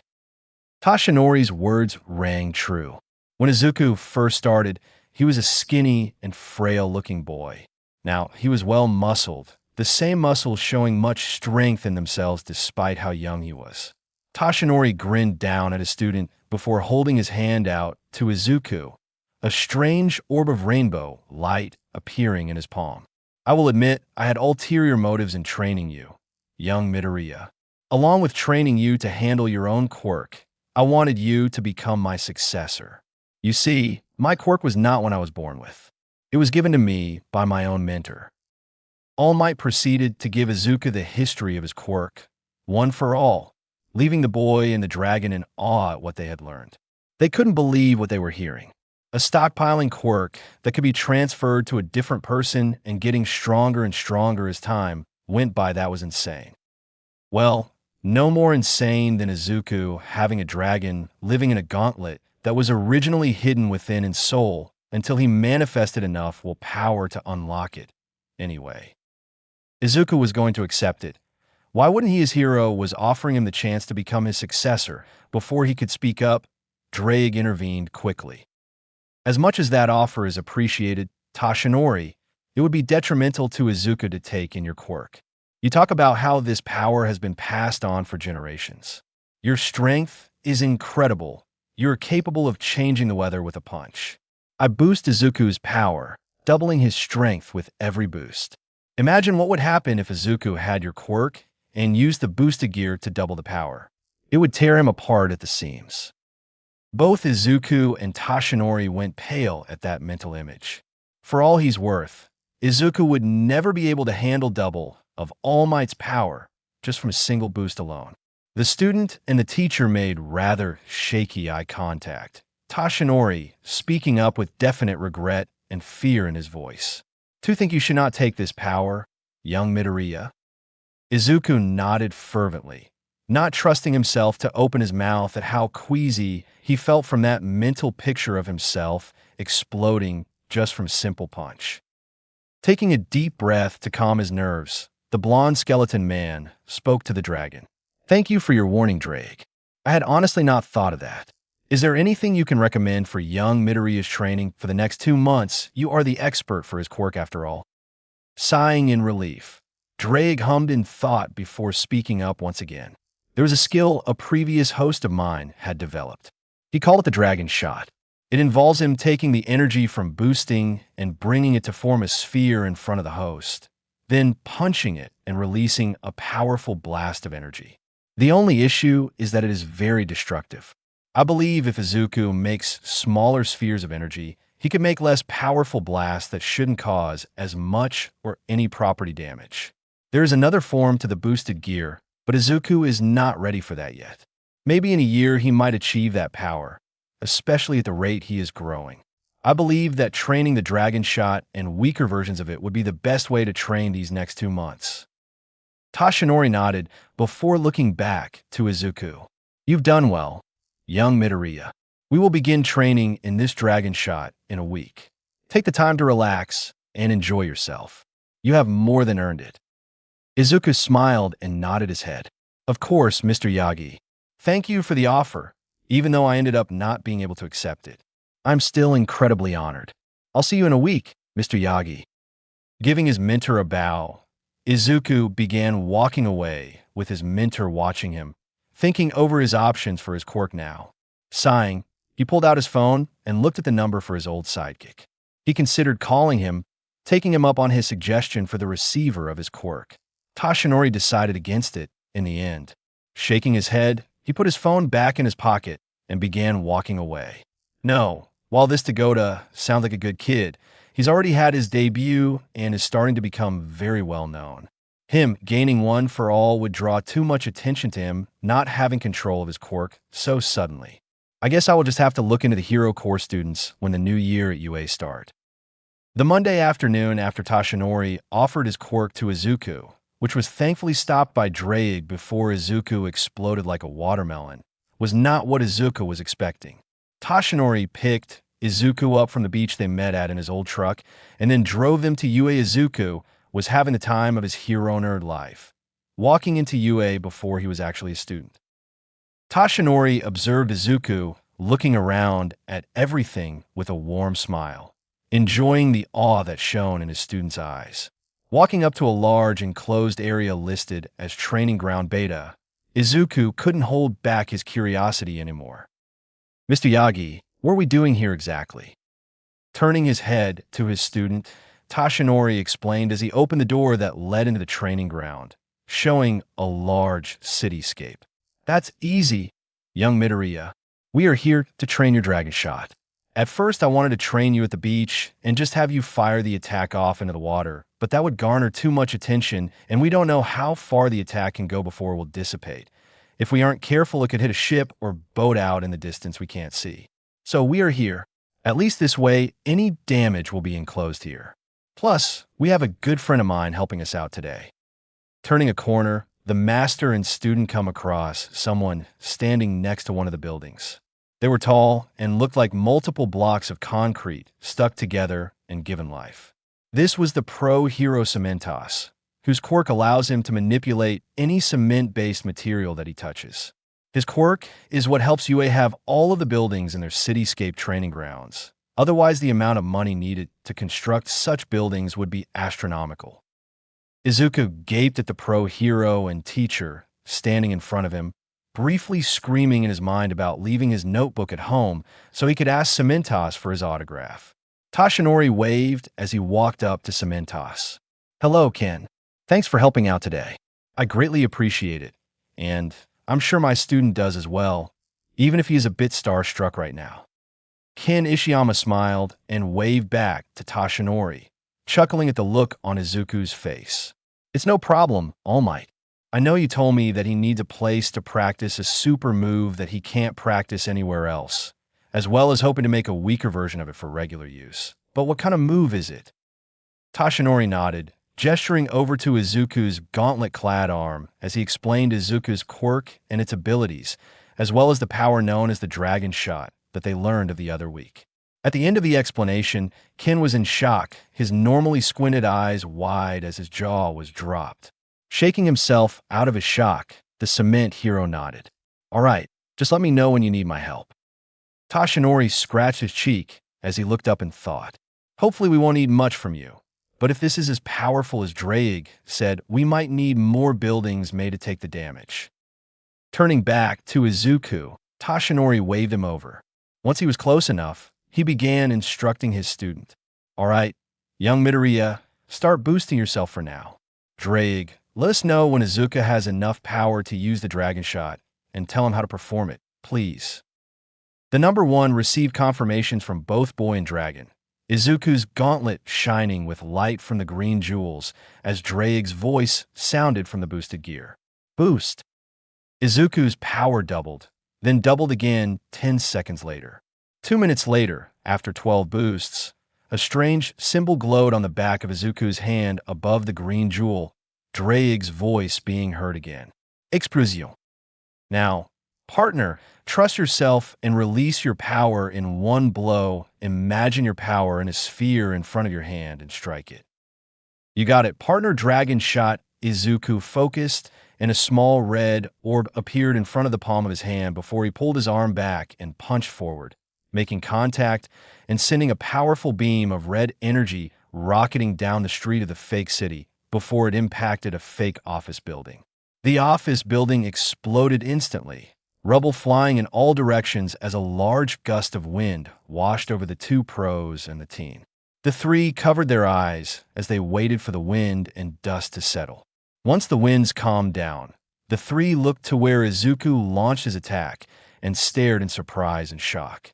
A: Tashinori's words rang true. When Izuku first started, he was a skinny and frail-looking boy. Now, he was well-muscled, the same muscles showing much strength in themselves despite how young he was. Tashinori grinned down at his student before holding his hand out to Izuku, a strange orb of rainbow light appearing in his palm. I will admit, I had ulterior motives in training you, young Midoriya. Along with training you to handle your own quirk, I wanted you to become my successor. You see, my quirk was not one I was born with. It was given to me by my own mentor. All Might proceeded to give Izuku the history of his quirk, one for all, leaving the boy and the dragon in awe at what they had learned. They couldn't believe what they were hearing. A stockpiling quirk that could be transferred to a different person and getting stronger and stronger as time went by. That was insane. Well, no more insane than Izuku having a dragon living in a gauntlet that was originally hidden within his soul until he manifested enough willpower to unlock it. Anyway, Izuku was going to accept it. Why wouldn't he? His hero was offering him the chance to become his successor. Before he could speak up, Drake intervened quickly. As much as that offer is appreciated, Tashinori, it would be detrimental to Izuku to take in your quirk. You talk about how this power has been passed on for generations. Your strength is incredible. You're capable of changing the weather with a punch. I boost Izuku's power, doubling his strength with every boost. Imagine what would happen if Izuku had your quirk and used the boosted gear to double the power. It would tear him apart at the seams. Both Izuku and Tashinori went pale at that mental image. For all he's worth, Izuku would never be able to handle double of All Might's power just from a single boost alone. The student and the teacher made rather shaky eye contact, Tashinori speaking up with definite regret and fear in his voice. "To think you should not take this power, young Midoriya?" Izuku nodded fervently, not trusting himself to open his mouth at how queasy he felt from that mental picture of himself exploding just from a simple punch. Taking a deep breath to calm his nerves, the blonde skeleton man spoke to the dragon. "Thank you for your warning, Drake. I had honestly not thought of that. Is there anything you can recommend for young Midoriya's training for the next 2 months? You are the expert for his quirk after all." Sighing in relief, Drake hummed in thought before speaking up once again. There was a skill a previous host of mine had developed. He called it the dragon shot. It involves him taking the energy from boosting and bringing it to form a sphere in front of the host, then punching it and releasing a powerful blast of energy. The only issue is that it is very destructive. I believe if Izuku makes smaller spheres of energy, he could make less powerful blasts that shouldn't cause as much or any property damage. There is another form to the boosted gear, but Izuku is not ready for that yet. Maybe in a year he might achieve that power, especially at the rate he is growing. I believe that training the dragon shot and weaker versions of it would be the best way to train these next 2 months. Tashinori nodded before looking back to Izuku. "You've done well, young Midoriya. We will begin training in this dragon shot in a week. Take the time to relax and enjoy yourself. You have more than earned it." Izuku smiled and nodded his head. "Of course, Mr. Yagi. Thank you for the offer, even though I ended up not being able to accept it. I'm still incredibly honored. I'll see you in a week, Mr. Yagi." Giving his mentor a bow, Izuku began walking away with his mentor watching him, thinking over his options for his quirk now. Sighing, he pulled out his phone and looked at the number for his old sidekick. He considered calling him, taking him up on his suggestion for the receiver of his quirk. Tashinori decided against it in the end. Shaking his head, he put his phone back in his pocket and began walking away. No, while this Togota sounds like a good kid, he's already had his debut and is starting to become very well known. Him gaining one for all would draw too much attention to him not having control of his quirk so suddenly. I guess I will just have to look into the hero core students when the new year at UA start. The Monday afternoon after Tashinori offered his quirk to Izuku which was thankfully stopped by Drake before Izuku exploded like a watermelon, was not what Izuku was expecting. Toshinori picked Izuku up from the beach they met at in his old truck and then drove them to UA. Izuku was having the time of his hero nerd life, walking into UA before he was actually a student. Toshinori observed Izuku looking around at everything with a warm smile, enjoying the awe that shone in his student's eyes. Walking up to a large enclosed area listed as Training Ground Beta, Izuku couldn't hold back his curiosity anymore. "Mr. Yagi, what are we doing here exactly?" Turning his head to his student, Toshinori explained as he opened the door that led into the training ground, showing a large cityscape. "That's easy, young Midoriya. We are here to train your dragon shot. At first, I wanted to train you at the beach and just have you fire the attack off into the water, but that would garner too much attention, and we don't know how far the attack can go before it will dissipate. If we aren't careful, it could hit a ship or boat out in the distance we can't see. So we are here. At least this way, any damage will be enclosed here. Plus, we have a good friend of mine helping us out today." Turning a corner, the master and student come across someone standing next to one of the buildings. They were tall and looked like multiple blocks of concrete stuck together and given life. This was the pro hero Cementos, whose quirk allows him to manipulate any cement-based material that he touches. His quirk is what helps UA have all of the buildings in their cityscape training grounds. Otherwise, the amount of money needed to construct such buildings would be astronomical. Izuku gaped at the pro hero and teacher standing in front of him, briefly screaming in his mind about leaving his notebook at home so he could ask Cementos for his autograph. Toshinori waved as he walked up to Cementos. "Hello, Ken. Thanks for helping out today. I greatly appreciate it, and I'm sure my student does as well, even if he is a bit starstruck right now." Ken Ishiyama smiled and waved back to Toshinori, chuckling at the look on Izuku's face. "It's no problem, All Might. I know you told me that he needs a place to practice a super move that he can't practice anywhere else, as well as hoping to make a weaker version of it for regular use. But what kind of move is it?" Toshinori nodded, gesturing over to Izuku's gauntlet-clad arm as he explained Izuku's quirk and its abilities, as well as the power known as the Dragon Shot that they learned of the other week. At the end of the explanation, Ken was in shock, his normally squinted eyes wide as his jaw was dropped. Shaking himself out of his shock, the cement hero nodded. "All right, just let me know when you need my help." Toshinori scratched his cheek as he looked up and thought, "Hopefully we won't need much from you. But if this is as powerful as Drake said, we might need more buildings made to take the damage." Turning back to Izuku, Toshinori waved him over. Once he was close enough, he began instructing his student. "All right, young Midoriya, start boosting yourself for now. Drake, let us know when Izuku has enough power to use the Dragon Shot, and tell him how to perform it, please." The number one received confirmations from both boy and dragon, Izuku's gauntlet shining with light from the green jewels as Drake's voice sounded from the boosted gear. Boost. Izuku's power doubled, then doubled again 10 seconds later. 2 minutes later, after 12 boosts, a strange symbol glowed on the back of Izuku's hand above the green jewel, Drake's voice being heard again. Explosion. Now, partner, trust yourself and release your power in one blow. Imagine your power in a sphere in front of your hand and strike it. You got it. Partner Dragon Shot. Izuku focused, and a small red orb appeared in front of the palm of his hand before he pulled his arm back and punched forward, making contact and sending a powerful beam of red energy rocketing down the street of the fake city before it impacted a fake office building. The office building exploded instantly, rubble flying in all directions as a large gust of wind washed over the two pros and the teen. The three covered their eyes as they waited for the wind and dust to settle. Once the winds calmed down, the three looked to where Izuku launched his attack and stared in surprise and shock.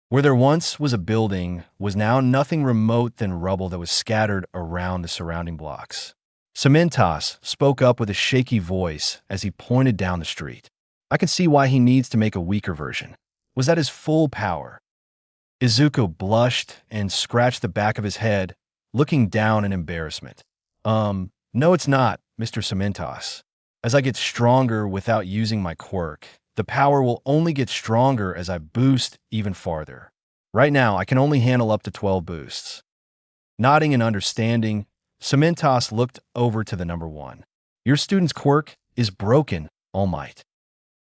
A: Where there once was a building was now nothing remote than rubble that was scattered around the surrounding blocks. Cementos spoke up with a shaky voice as he pointed down the street. "I can see why he needs to make a weaker version. Was that his full power?" Izuku blushed and scratched the back of his head, looking down in embarrassment. No, it's not. Mr. Cementos. As I get stronger without using my quirk, the power will only get stronger as I boost even farther. Right now, I can only handle up to 12 boosts. Nodding and understanding, Cementos looked over to the number 1. Your student's quirk is broken, All Might.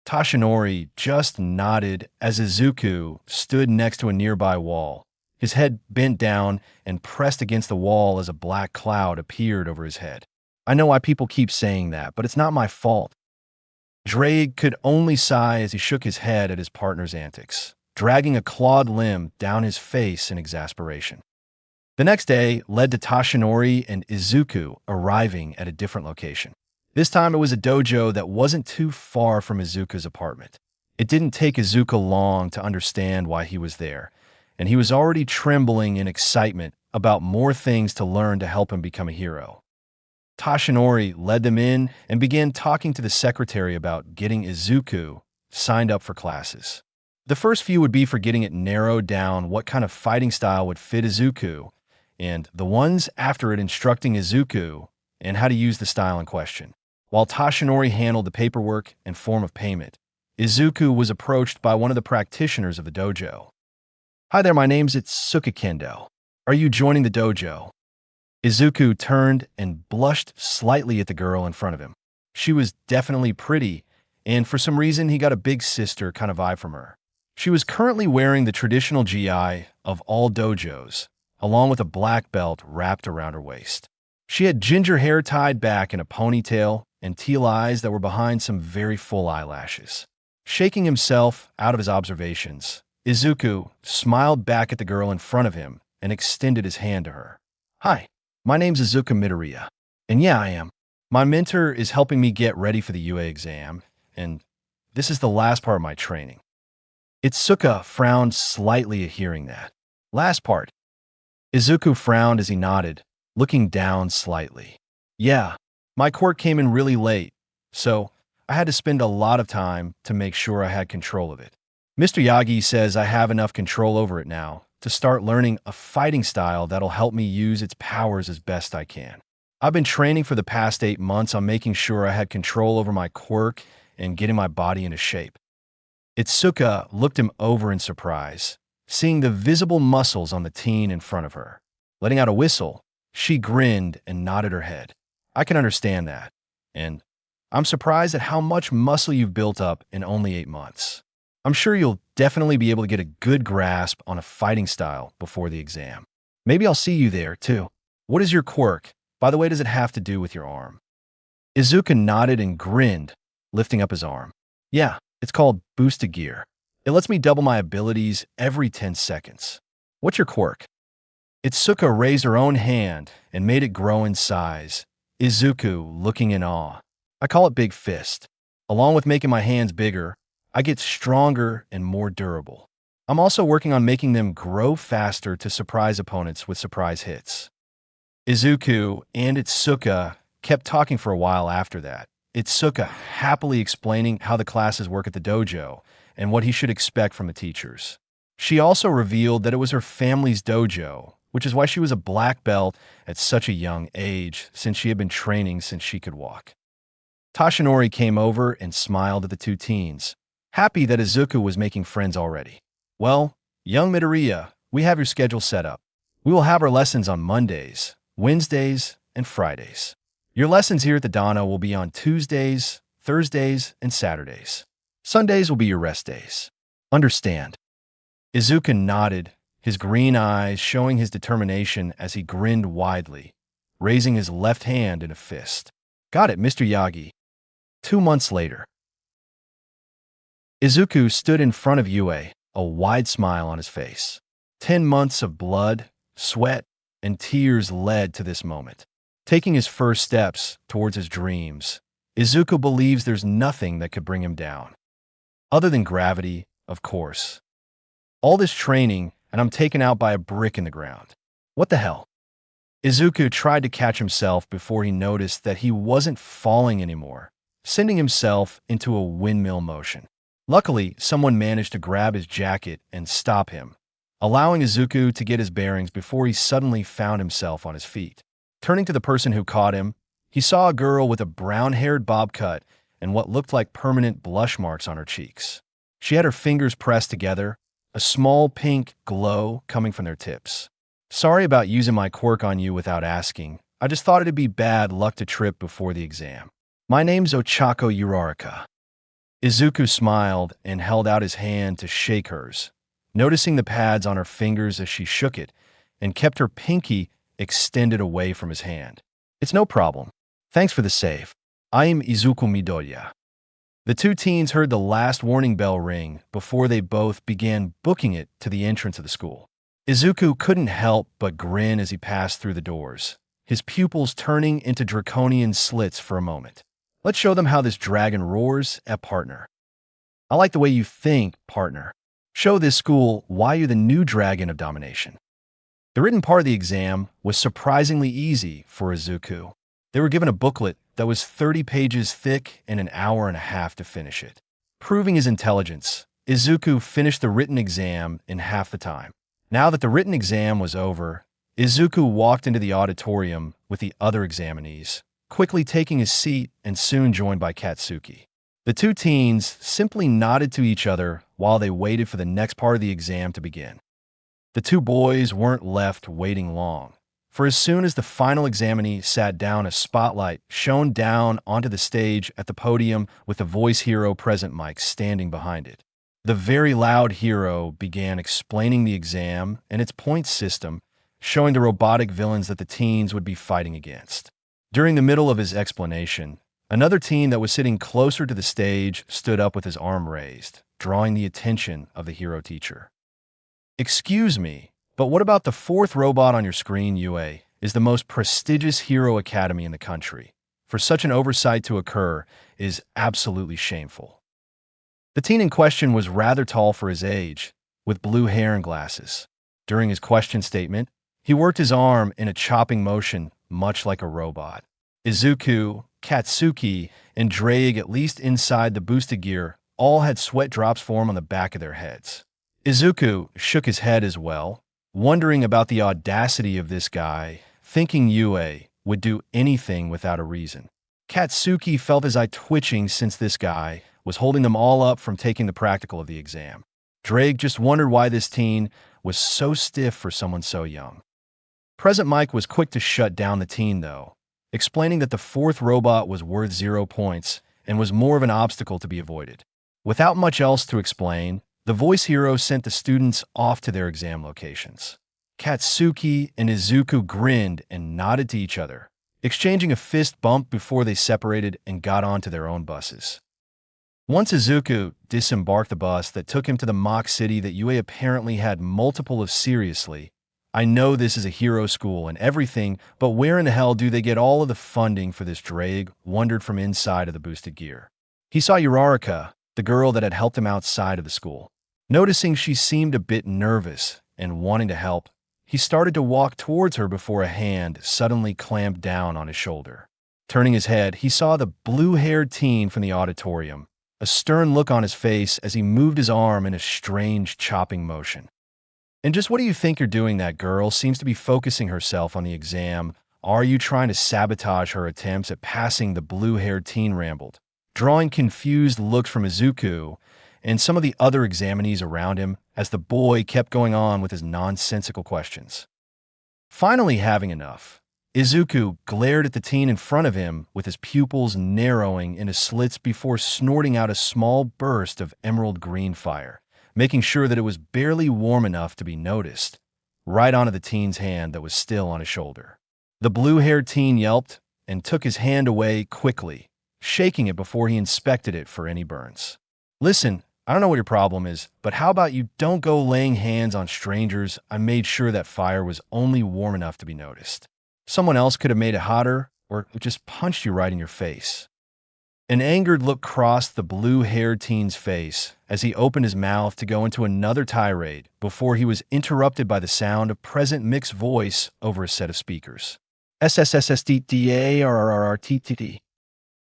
A: Tashinori just nodded as Izuku stood next to a nearby wall, his head bent down and pressed against the wall as a black cloud appeared over his head. I know why people keep saying that, but it's not my fault. Drake could only sigh as he shook his head at his partner's antics, dragging a clawed limb down his face in exasperation. The next day led to Tashinori and Izuku arriving at a different location. This time it was a dojo that wasn't too far from Izuku's apartment. It didn't take Izuku long to understand why he was there, and he was already trembling in excitement about more things to learn to help him become a hero. Tashinori led them in and began talking to the secretary about getting Izuku signed up for classes. The first few would be for getting it narrowed down what kind of fighting style would fit Izuku, and the ones after it instructing Izuku and how to use the style in question. While Tashinori handled the paperwork and form of payment, Izuku was approached by one of the practitioners of the dojo. "Hi there, my name's Itsuka Kendo. Are you joining the dojo?" Izuku turned and blushed slightly at the girl in front of him. She was definitely pretty, and for some reason he got a big sister kind of vibe from her. She was currently wearing the traditional gi of all dojos, along with a black belt wrapped around her waist. She had ginger hair tied back in a ponytail and teal eyes that were behind some very full eyelashes. Shaking himself out of his observations, Izuku smiled back at the girl in front of him and extended his hand to her. "Hi, my name's Izuku Midoriya, and yeah, I am. My mentor is helping me get ready for the UA exam, and this is the last part of my training." Itsuka frowned slightly at hearing that. "Last part?" Izuku frowned as he nodded, looking down slightly. "Yeah, my quirk came in really late, so I had to spend a lot of time to make sure I had control of it. Mr. Yagi says I have enough control over it now to start learning a fighting style that'll help me use its powers as best I can. I've been training for the past 8 months on making sure I had control over my quirk and getting my body into shape." Itsuka looked him over in surprise, seeing the visible muscles on the teen in front of her. Letting out a whistle, she grinned and nodded her head. "I can understand that, and I'm surprised at how much muscle you've built up in only 8 months. I'm sure you'll definitely be able to get a good grasp on a fighting style before the exam. Maybe I'll see you there, too. What is your quirk? By the way, does it have to do with your arm?" Izuku nodded and grinned, lifting up his arm. "Yeah, it's called Boosted Gear. It lets me double my abilities every 10 seconds. What's your quirk?" Itsuka raised her own hand and made it grow in size, Izuku looking in awe. "I call it Big Fist. Along with making my hands bigger, I get stronger and more durable. I'm also working on making them grow faster to surprise opponents with surprise hits." Izuku and Itsuka kept talking for a while after that, Itsuka happily explaining how the classes work at the dojo and what he should expect from the teachers. She also revealed that it was her family's dojo, which is why she was a black belt at such a young age, since she had been training since she could walk. Tashinori came over and smiled at the two teens, happy that Izuku was making friends already. "Well, young Midoriya, we have your schedule set up. We will have our lessons on Mondays, Wednesdays, and Fridays. Your lessons here at the Dana will be on Tuesdays, Thursdays, and Saturdays. Sundays will be your rest days. Understand?" Izuku nodded, his green eyes showing his determination as he grinned widely, raising his left hand in a fist. "Got it, Mr. Yagi." 2 months later. Izuku stood in front of Yue, a wide smile on his face. 10 months of blood, sweat, and tears led to this moment. Taking his first steps towards his dreams, Izuku believes there's nothing that could bring him down. Other than gravity, of course. All this training, and I'm taken out by a brick in the ground. What the hell? Izuku tried to catch himself before he noticed that he wasn't falling anymore, sending himself into a windmill motion. Luckily, someone managed to grab his jacket and stop him, allowing Izuku to get his bearings before he suddenly found himself on his feet. Turning to the person who caught him, he saw a girl with a brown-haired bob cut and what looked like permanent blush marks on her cheeks. She had her fingers pressed together, a small pink glow coming from their tips. "Sorry about using my quirk on you without asking. I just thought it'd be bad luck to trip before the exam. My name's Ochako Uraraka." Izuku smiled and held out his hand to shake hers, noticing the pads on her fingers as she shook it and kept her pinky extended away from his hand. "It's no problem. Thanks for the save. I am Izuku Midoriya." The two teens heard the last warning bell ring before they both began booking it to the entrance of the school. Izuku couldn't help but grin as he passed through the doors, his pupils turning into draconian slits for a moment. "Let's show them how this dragon roars at partner." "I like the way you think, partner. Show this school why you're the new dragon of domination." The written part of the exam was surprisingly easy for Izuku. They were given a booklet that was 30 pages thick and an hour and a half to finish it. Proving his intelligence, Izuku finished the written exam in half the time. Now that the written exam was over, Izuku walked into the auditorium with the other examinees, quickly taking his seat and soon joined by Katsuki. The two teens simply nodded to each other while they waited for the next part of the exam to begin. The two boys weren't left waiting long, for as soon as the final examinee sat down, a spotlight shone down onto the stage at the podium with the voice hero present mic standing behind it. The very loud hero began explaining the exam and its points system, showing the robotic villains that the teens would be fighting against. During the middle of his explanation, another teen that was sitting closer to the stage stood up with his arm raised, drawing the attention of the hero teacher. "Excuse me, but what about the fourth robot on your screen? UA is the most prestigious hero academy in the country. For such an oversight to occur is absolutely shameful." The teen in question was rather tall for his age, with blue hair and glasses. During his question statement, he worked his arm in a chopping motion, much like a robot. Izuku, Katsuki, and Drake, at least inside the boosted gear, all had sweat drops form on the back of their heads. Izuku shook his head as well, wondering about the audacity of this guy, thinking Yue would do anything without a reason. Katsuki felt his eye twitching since this guy was holding them all up from taking the practical of the exam. Drake just wondered why this teen was so stiff for someone so young. Present Mike was quick to shut down the teen, though, explaining that the fourth robot was worth 0 points and was more of an obstacle to be avoided. Without much else to explain, the voice hero sent the students off to their exam locations. Katsuki and Izuku grinned and nodded to each other, exchanging a fist bump before they separated and got onto their own buses. Once Izuku disembarked the bus that took him to the mock city that Yue apparently had multiple of, seriously, "I know this is a hero school and everything, but where in the hell do they get all of the funding for this?" Drake wondered from inside of the boosted gear. He saw Uraraka, the girl that had helped him outside of the school. Noticing she seemed a bit nervous and wanting to help, he started to walk towards her before a hand suddenly clamped down on his shoulder. Turning his head, he saw the blue-haired teen from the auditorium, a stern look on his face as he moved his arm in a strange chopping motion. "And just what do you think you're doing? That girl seems to be focusing herself on the exam. Are you trying to sabotage her attempts at passing?" the blue-haired teen rambled, drawing confused looks from Izuku and some of the other examinees around him as the boy kept going on with his nonsensical questions. Finally having enough, Izuku glared at the teen in front of him with his pupils narrowing into slits before snorting out a small burst of emerald green fire, making sure that it was barely warm enough to be noticed, right onto the teen's hand that was still on his shoulder. The blue-haired teen yelped and took his hand away quickly, shaking it before he inspected it for any burns. "Listen, I don't know what your problem is, but how about you don't go laying hands on strangers? I made sure that fire was only warm enough to be noticed. Someone else could have made it hotter or just punched you right in your face." An angered look crossed the blue-haired teen's face as he opened his mouth to go into another tirade before he was interrupted by the sound of Present Mick's voice over a set of speakers. "SSSSDDARRRTTT."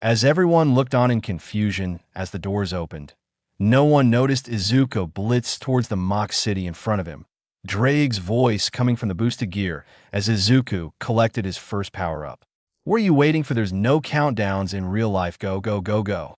A: As everyone looked on in confusion as the doors opened, no one noticed Izuku blitz towards the mock city in front of him, Drake's voice coming from the boosted gear as Izuku collected his first power-up. What are you waiting for? There's no countdowns in real life. Go, go, go, go.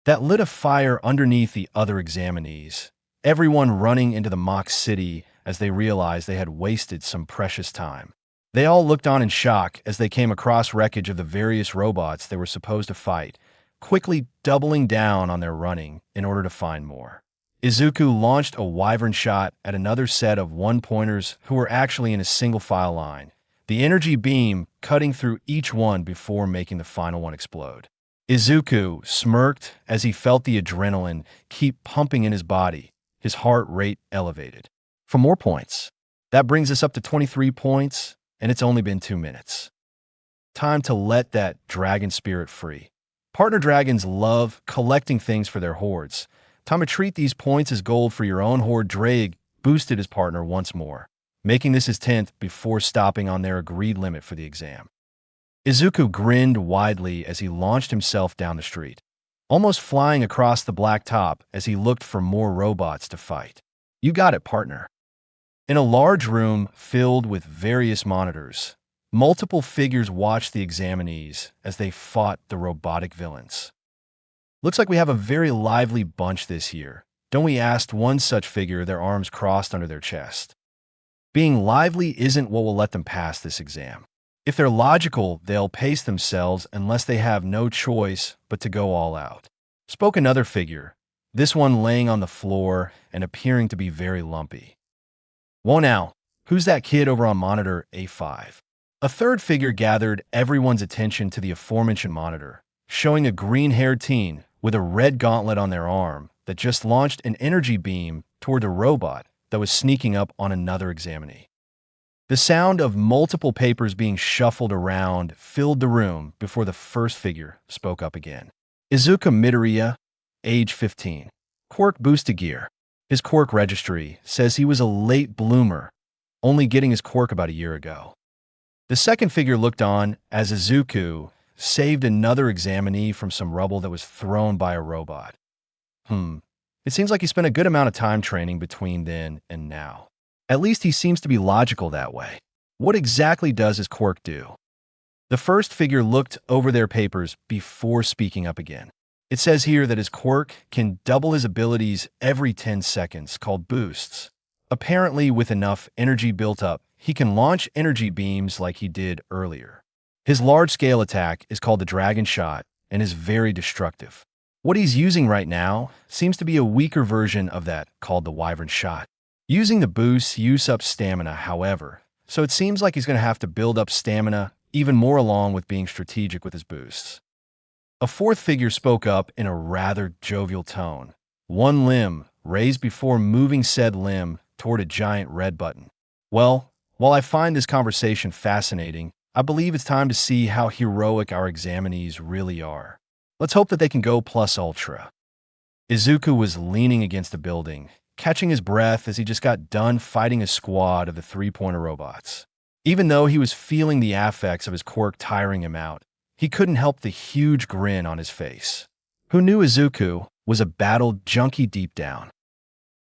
A: That lit a fire underneath the other examinees, everyone running into the mock city as they realized they had wasted some precious time. They all looked on in shock as they came across wreckage of the various robots they were supposed to fight, quickly doubling down on their running in order to find more. Izuku launched a wyvern shot at another set of one-pointers who were actually in a single-file line, the energy beam cutting through each one before making the final one explode. Izuku smirked as he felt the adrenaline keep pumping in his body, his heart rate elevated. For more points. That brings us up to 23 points, and it's only been 2 minutes. Time to let that dragon spirit free. Partner dragons love collecting things for their hordes. Time to treat these points as gold for your own horde. Drake boosted his partner once more, making this his 10th before stopping on their agreed limit for the exam. Izuku grinned widely as he launched himself down the street, almost flying across the black top as he looked for more robots to fight. You got it, partner. In a large room filled with various monitors, multiple figures watched the examinees as they fought the robotic villains. Looks like we have a very lively bunch this year. Don't we? Asked one such figure, their arms crossed under their chest. Being lively isn't what will let them pass this exam. If they're logical, they'll pace themselves unless they have no choice but to go all out. Spoke another figure, this one laying on the floor and appearing to be very lumpy. Whoa now, who's that kid over on monitor A5? A third figure gathered everyone's attention to the aforementioned monitor, showing a green-haired teen with a red gauntlet on their arm that just launched an energy beam toward a robot that was sneaking up on another examinee. The sound of multiple papers being shuffled around filled the room before the first figure spoke up again. Izuku Midoriya, age 15. Quirk boosted gear. His quirk registry says he was a late bloomer, only getting his quirk about a year ago. The second figure looked on as Izuku saved another examinee from some rubble that was thrown by a robot. It seems like he spent a good amount of time training between then and now. At least he seems to be logical that way. What exactly does his quirk do? The first figure looked over their papers before speaking up again. It says here that his quirk can double his abilities every 10 seconds, called boosts. Apparently, with enough energy built up, he can launch energy beams like he did earlier. His large-scale attack is called the Dragon Shot and is very destructive. What he's using right now seems to be a weaker version of that, called the Wyvern Shot. Using the boosts use up stamina, however, so it seems like he's going to have to build up stamina even more along with being strategic with his boosts. A fourth figure spoke up in a rather jovial tone, one limb raised before moving said limb toward a giant red button. Well, while I find this conversation fascinating, I believe it's time to see how heroic our examinees really are. Let's hope that they can go plus ultra. Izuku was leaning against a building, catching his breath as he just got done fighting a squad of the three-pointer robots. Even though he was feeling the affects of his quirk tiring him out, he couldn't help the huge grin on his face. Who knew Izuku was a battle junkie deep down?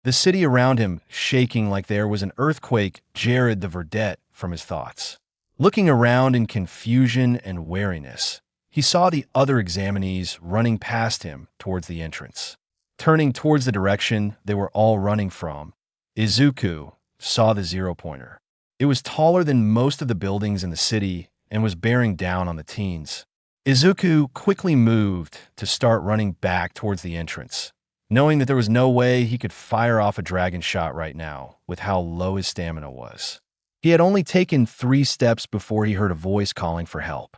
A: The city around him shaking like there was an earthquake jarred the verdette from his thoughts. Looking around in confusion and wariness, he saw the other examinees running past him towards the entrance. Turning towards the direction they were all running from, Izuku saw the zero-pointer. It was taller than most of the buildings in the city and was bearing down on the teens. Izuku quickly moved to start running back towards the entrance, knowing that there was no way he could fire off a dragon shot right now with how low his stamina was. He had only taken 3 steps before he heard a voice calling for help.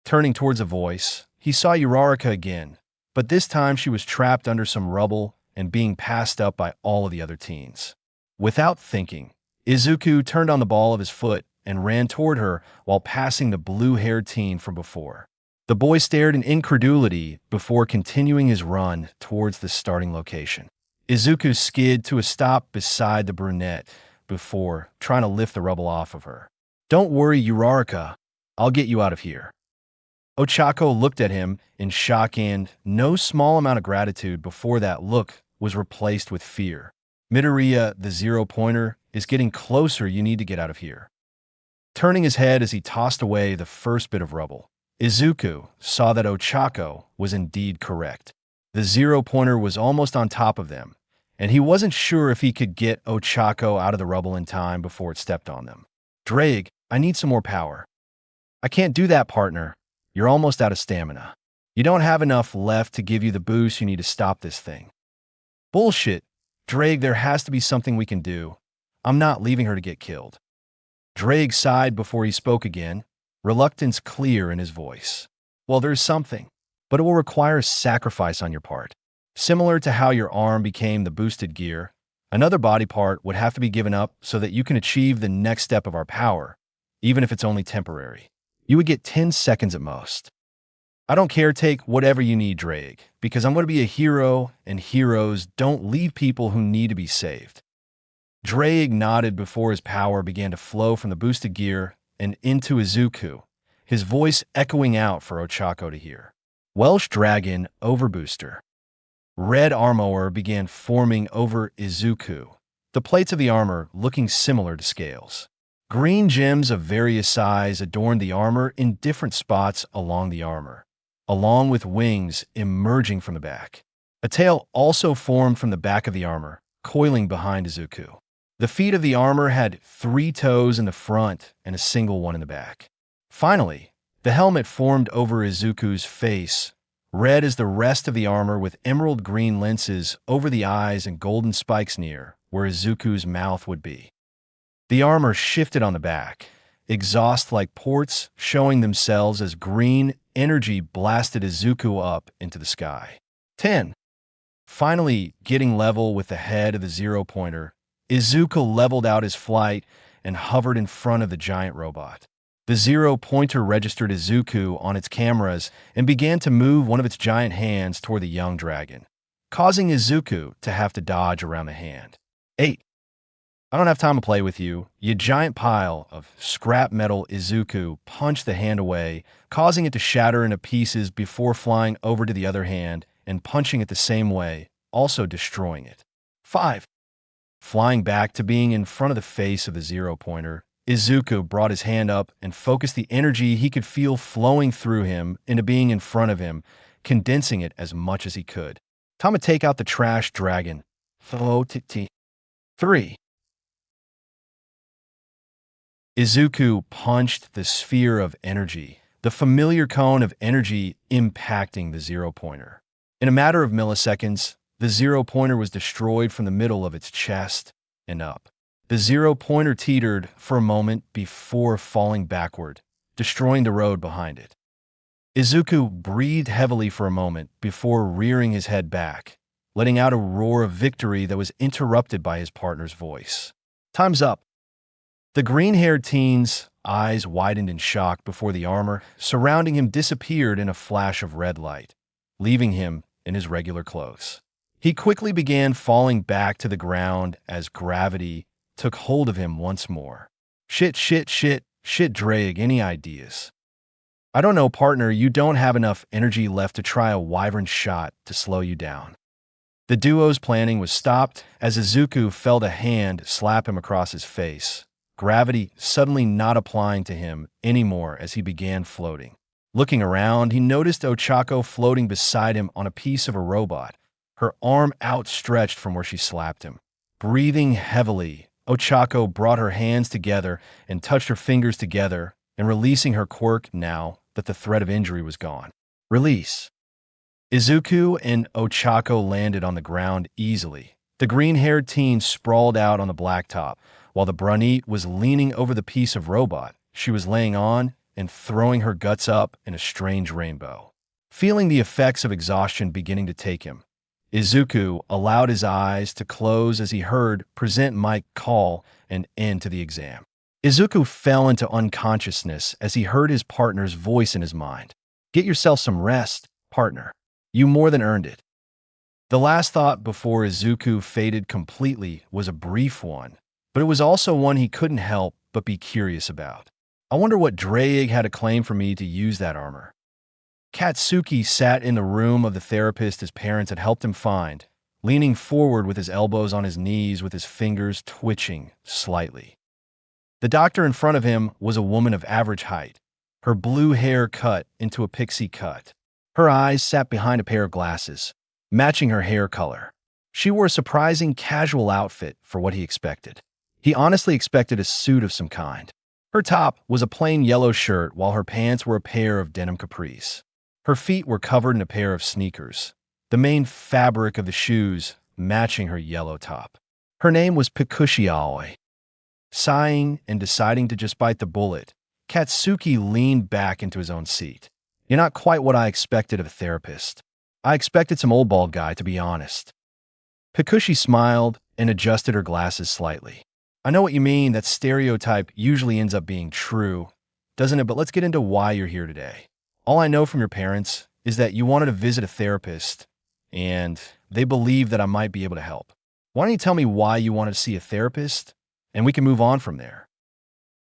A: Turning towards a voice, he saw SHIGARAKI again, but this time she was trapped under some rubble and being passed up by all of the other teens. Without thinking, Izuku turned on the ball of his foot and ran toward her while passing the blue-haired teen from before. The boy stared in incredulity before continuing his run towards the starting location. Izuku skid to a stop beside the brunette before trying to lift the rubble off of her. "Don't worry, SHIGARAKI. I'll get you out of here." Ochako looked at him in shock and no small amount of gratitude before that look was replaced with fear. "Midoriya, the zero-pointer, is getting closer. You need to get out of here." Turning his head as he tossed away the first bit of rubble, Izuku saw that Ochako was indeed correct. The zero-pointer was almost on top of them, and he wasn't sure if he could get Ochako out of the rubble in time before it stepped on them. Drake, I need some more power. I can't do that, partner. You're almost out of stamina. You don't have enough left to give you the boost you need to stop this thing. Bullshit. Drake, there has to be something we can do. I'm not leaving her to get killed. Drake sighed before he spoke again, reluctance clear in his voice. Well, there's something, but it will require sacrifice on your part. Similar to how your arm became the boosted gear, another body part would have to be given up so that you can achieve the next step of our power, even if it's only temporary. You would get 10 seconds at most. I don't care, take whatever you need, Drake, because I'm going to be a hero, and heroes don't leave people who need to be saved. Drake nodded before his power began to flow from the boosted gear and into Izuku, his voice echoing out for Ochako to hear. Welsh Dragon Overbooster. Red armor began forming over Izuku, the plates of the armor looking similar to scales. Green gems of various size adorned the armor in different spots along the armor, along with wings emerging from the back. A tail also formed from the back of the armor, coiling behind Izuku. The feet of the armor had 3 toes in the front and a single one in the back. Finally, the helmet formed over Izuku's face, red as the rest of the armor with emerald green lenses over the eyes and golden spikes near where Izuku's mouth would be. The armor shifted on the back, exhaust-like ports showing themselves as green energy blasted Izuku up into the sky. 10. Finally, getting level with the head of the zero-pointer, Izuku leveled out his flight and hovered in front of the giant robot. The zero-pointer registered Izuku on its cameras and began to move one of its giant hands toward the young dragon, causing Izuku to have to dodge around the hand. 8. I don't have time to play with you. You giant pile of scrap metal. Izuku punched the hand away, causing it to shatter into pieces before flying over to the other hand and punching it the same way, also destroying it. 5. Flying back to being in front of the face of the zero-pointer, Izuku brought his hand up and focused the energy he could feel flowing through him into being in front of him, condensing it as much as he could. Time to take out the trash dragon. 3. Izuku punched the sphere of energy, the familiar cone of energy impacting the zero-pointer. In a matter of milliseconds, the zero-pointer was destroyed from the middle of its chest and up. The zero-pointer teetered for a moment before falling backward, destroying the road behind it. Izuku breathed heavily for a moment before rearing his head back, letting out a roar of victory that was interrupted by his partner's voice. Time's up. The green-haired teen's eyes widened in shock before the armor surrounding him disappeared in a flash of red light, leaving him in his regular clothes. He quickly began falling back to the ground as gravity took hold of him once more. Shit, Drake, any ideas? I don't know, partner, you don't have enough energy left to try a wyvern shot to slow you down. The duo's planning was stopped as Izuku felt a hand slap him across his face, gravity suddenly not applying to him anymore as he began floating. Looking around, he noticed Ochako floating beside him on a piece of a robot, her arm outstretched from where she slapped him. Breathing heavily, Ochako brought her hands together and touched her fingers together and releasing her quirk now that the threat of injury was gone. Release. Izuku and Ochako landed on the ground easily. The green-haired teen sprawled out on the blacktop, while the brunette was leaning over the piece of robot she was laying on and throwing her guts up in a strange rainbow. Feeling the effects of exhaustion beginning to take him, Izuku allowed his eyes to close as he heard Present Mike call an end to the exam. Izuku fell into unconsciousness as he heard his partner's voice in his mind. Get yourself some rest, partner. You more than earned it. The last thought before Izuku faded completely was a brief one, but it was also one he couldn't help but be curious about. I wonder what Drake had to claim for me to use that armor. Katsuki sat in the room of the therapist his parents had helped him find, leaning forward with his elbows on his knees with his fingers twitching slightly. The doctor in front of him was a woman of average height, her blue hair cut into a pixie cut. Her eyes sat behind a pair of glasses, matching her hair color. She wore a surprising casual outfit for what he expected. He honestly expected a suit of some kind. Her top was a plain yellow shirt while her pants were a pair of denim capris. Her feet were covered in a pair of sneakers, the main fabric of the shoes matching her yellow top. Her name was Pikushi Aoi. Sighing and deciding to just bite the bullet, Katsuki leaned back into his own seat. You're not quite what I expected of a therapist. I expected some old bald guy, to be honest. Pikushi smiled and adjusted her glasses slightly. I know what you mean. That stereotype usually ends up being true, doesn't it? But let's get into why you're here today. All I know from your parents is that you wanted to visit a therapist, and they believe that I might be able to help. Why don't you tell me why you wanted to see a therapist, and we can move on from there.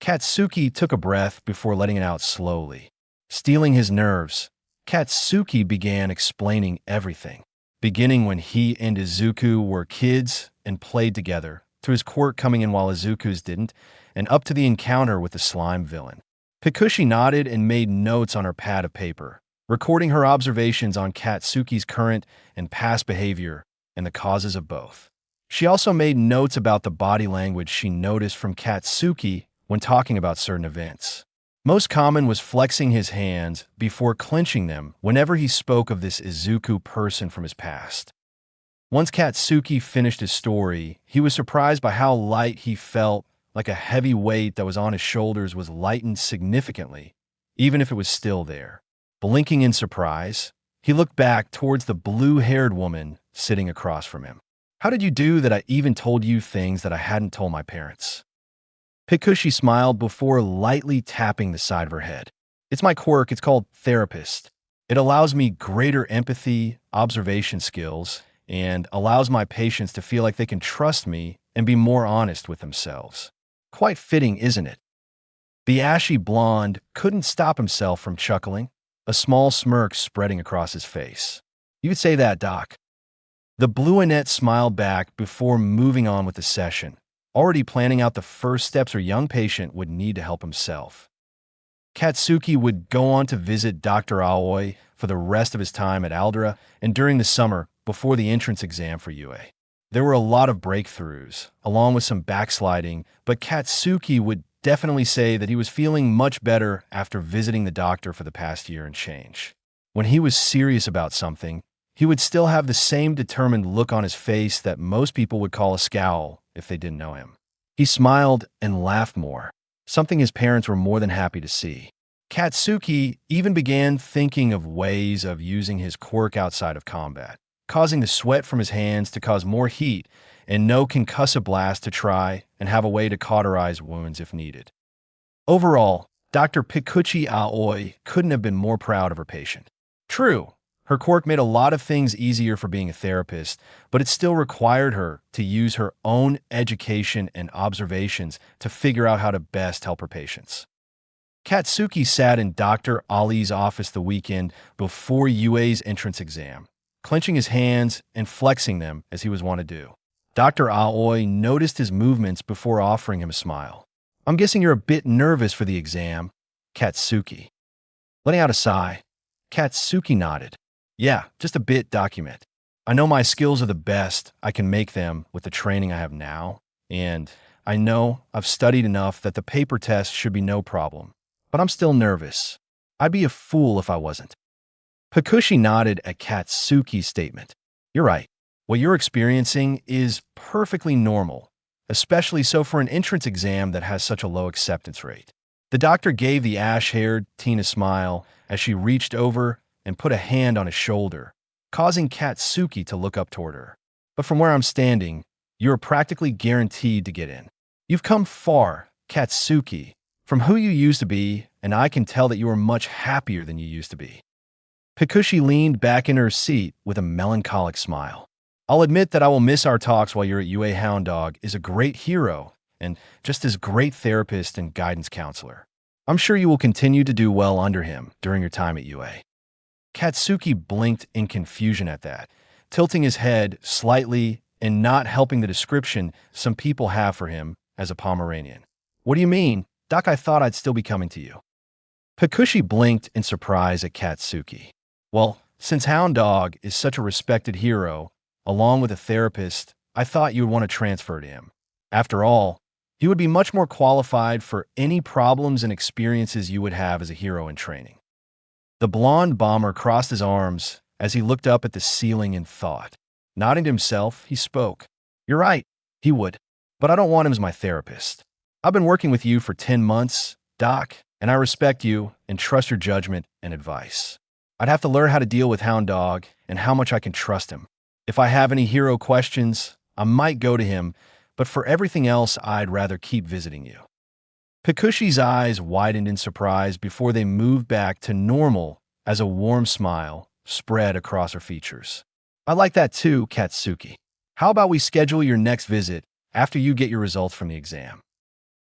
A: Katsuki took a breath before letting it out slowly. Steeling his nerves, Katsuki began explaining everything, beginning when he and Izuku were kids and played together, to his quirk coming in while Izuku's didn't, and up to the encounter with the slime villain. Pikushi nodded and made notes on her pad of paper, recording her observations on Katsuki's current and past behavior and the causes of both. She also made notes about the body language she noticed from Katsuki when talking about certain events. Most common was flexing his hands before clenching them whenever he spoke of this Izuku person from his past. Once Katsuki finished his story, he was surprised by how light he felt, like a heavy weight that was on his shoulders was lightened significantly, even if it was still there. Blinking in surprise, he looked back towards the blue-haired woman sitting across from him. How did you do that? I even told you things that I hadn't told my parents. Pikushi smiled before lightly tapping the side of her head. It's my quirk. It's called therapist. It allows me greater empathy, observation skills, and allows my patients to feel like they can trust me and be more honest with themselves. Quite fitting, isn't it? The ashy blonde couldn't stop himself from chuckling, a small smirk spreading across his face. You could say that, Doc. The blue-annette smiled back before moving on with the session, already planning out the first steps her young patient would need to help himself. Katsuki would go on to visit Dr. Aoi for the rest of his time at Aldera and during the summer before the entrance exam for UA. There were a lot of breakthroughs, along with some backsliding, but Katsuki would definitely say that he was feeling much better after visiting the doctor for the past year and change. When he was serious about something, he would still have the same determined look on his face that most people would call a scowl if they didn't know him. He smiled and laughed more, something his parents were more than happy to see. Katsuki even began thinking of ways of using his quirk outside of combat, causing the sweat from his hands to cause more heat and no concussive blast to try and have a way to cauterize wounds if needed. Overall, Dr. Pikuchi Aoi couldn't have been more proud of her patient. True, her quirk made a lot of things easier for being a therapist, but it still required her to use her own education and observations to figure out how to best help her patients. Katsuki sat in Dr. Ali's office the weekend before UA's entrance exam, clenching his hands and flexing them as he was wont to do. Dr. Aoi noticed his movements before offering him a smile. I'm guessing you're a bit nervous for the exam, Katsuki. Letting out a sigh, Katsuki nodded. Yeah, just a bit, document. I know my skills are the best I can make them with the training I have now, and I know I've studied enough that the paper test should be no problem. But I'm still nervous. I'd be a fool if I wasn't. Pikushi nodded at Katsuki's statement. You're right. What you're experiencing is perfectly normal, especially so for an entrance exam that has such a low acceptance rate. The doctor gave the ash-haired teen a smile as she reached over and put a hand on his shoulder, causing Katsuki to look up toward her. But from where I'm standing, you are practically guaranteed to get in. You've come far, Katsuki, from who you used to be, and I can tell that you are much happier than you used to be. Pikushi leaned back in her seat with a melancholic smile. I'll admit that I will miss our talks while you're at UA. Hound Dog is a great hero and just as great therapist and guidance counselor. I'm sure you will continue to do well under him during your time at UA. Katsuki blinked in confusion at that, tilting his head slightly and not helping the description some people have for him as a Pomeranian. What do you mean? Doc, I thought I'd still be coming to you. Pakushi blinked in surprise at Katsuki. Well, since Hound Dog is such a respected hero, along with a therapist, I thought you would want to transfer to him. After all, he would be much more qualified for any problems and experiences you would have as a hero in training. The blonde bomber crossed his arms as he looked up at the ceiling in thought. Nodding to himself, he spoke. You're right, he would. But I don't want him as my therapist. I've been working with you for 10 months, Doc, and I respect you and trust your judgment and advice. I'd have to learn how to deal with Hound Dog and how much I can trust him. If I have any hero questions, I might go to him, but for everything else, I'd rather keep visiting you. Pakushi's eyes widened in surprise before they moved back to normal as a warm smile spread across her features. I like that too, Katsuki. How about we schedule your next visit after you get your results from the exam?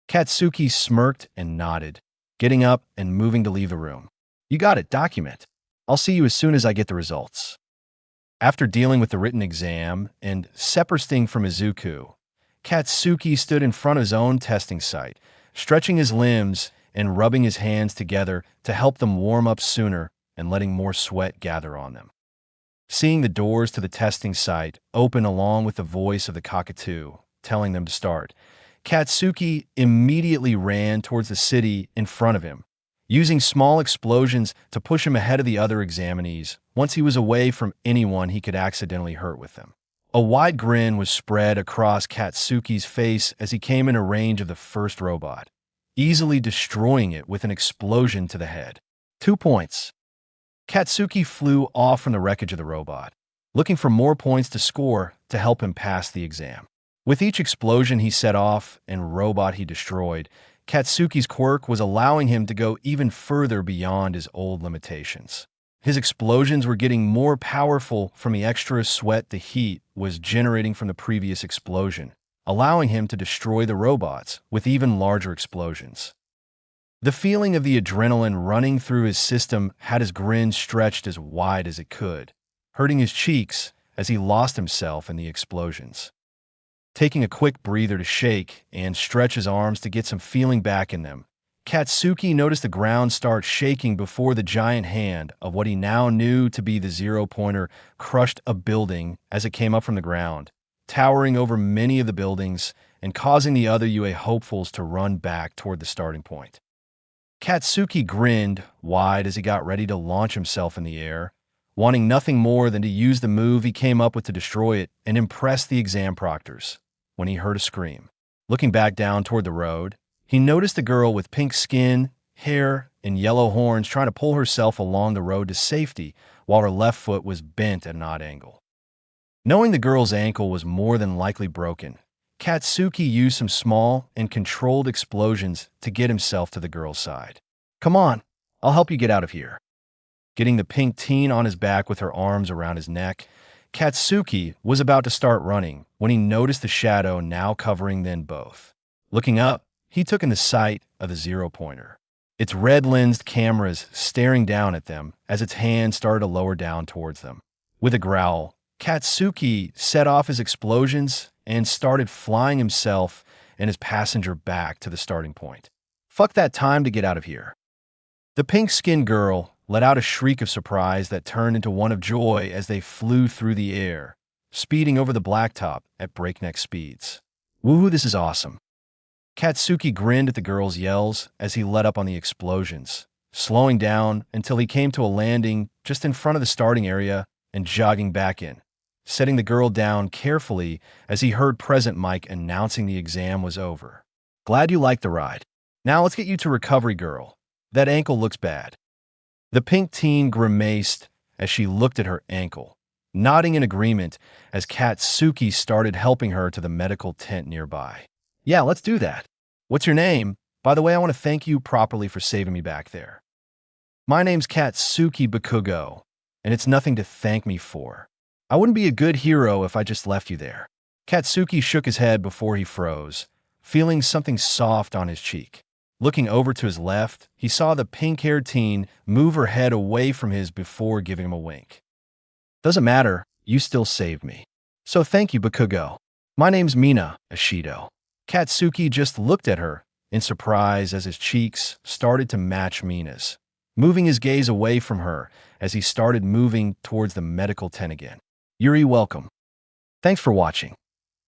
A: Katsuki smirked and nodded, getting up and moving to leave the room. You got it, document. I'll see you as soon as I get the results. After dealing with the written exam and separating from Izuku, Katsuki stood in front of his own testing site, stretching his limbs and rubbing his hands together to help them warm up sooner and letting more sweat gather on them. Seeing the doors to the testing site open along with the voice of the cockatoo telling them to start, Katsuki immediately ran towards the city in front of him, using small explosions to push him ahead of the other examinees once he was away from anyone he could accidentally hurt with them. A wide grin was spread across Katsuki's face as he came into range of the first robot, easily destroying it with an explosion to the head. 2 points. Katsuki flew off from the wreckage of the robot, looking for more points to score to help him pass the exam. With each explosion he set off and robot he destroyed, Katsuki's quirk was allowing him to go even further beyond his old limitations. His explosions were getting more powerful from the extra sweat the heat was generating from the previous explosion, allowing him to destroy the robots with even larger explosions. The feeling of the adrenaline running through his system had his grin stretched as wide as it could, hurting his cheeks as he lost himself in the explosions. Taking a quick breather to shake and stretch his arms to get some feeling back in them, Katsuki noticed the ground start shaking before the giant hand of what he now knew to be the zero-pointer crushed a building as it came up from the ground, towering over many of the buildings and causing the other UA hopefuls to run back toward the starting point. Katsuki grinned wide as he got ready to launch himself in the air, wanting nothing more than to use the move he came up with to destroy it and impress the exam proctors, when he heard a scream. Looking back down toward the road, he noticed a girl with pink skin, hair, and yellow horns trying to pull herself along the road to safety while her left foot was bent at an odd angle. Knowing the girl's ankle was more than likely broken, Katsuki used some small and controlled explosions to get himself to the girl's side. Come on, I'll help you get out of here. Getting the pink teen on his back with her arms around his neck, Katsuki was about to start running when he noticed the shadow now covering them both. Looking up, he took in the sight of the zero-pointer, its red-lensed cameras staring down at them as its hand started to lower down towards them. With a growl, Katsuki set off his explosions and started flying himself and his passenger back to the starting point. Fuck that time to get out of here. The pink-skinned girl let out a shriek of surprise that turned into one of joy as they flew through the air, speeding over the blacktop at breakneck speeds. Woohoo, this is awesome. Katsuki grinned at the girl's yells as he let up on the explosions, slowing down until he came to a landing just in front of the starting area and jogging back in, setting the girl down carefully as he heard Present Mike announcing the exam was over. Glad you liked the ride. Now let's get you to recovery, girl. That ankle looks bad. The pink teen grimaced as she looked at her ankle, nodding in agreement as Katsuki started helping her to the medical tent nearby. Yeah, let's do that. What's your name? By the way, I want to thank you properly for saving me back there. My name's Katsuki Bakugo, and it's nothing to thank me for. I wouldn't be a good hero if I just left you there. Katsuki shook his head before he froze, feeling something soft on his cheek. Looking over to his left, he saw the pink-haired teen move her head away from his before giving him a wink. Doesn't matter, you still saved me. So thank you, Bakugo. My name's Mina, Ashido. Katsuki just looked at her in surprise as his cheeks started to match Mina's, moving his gaze away from her as he started moving towards the medical tent again. Yuri, welcome. Thanks for watching.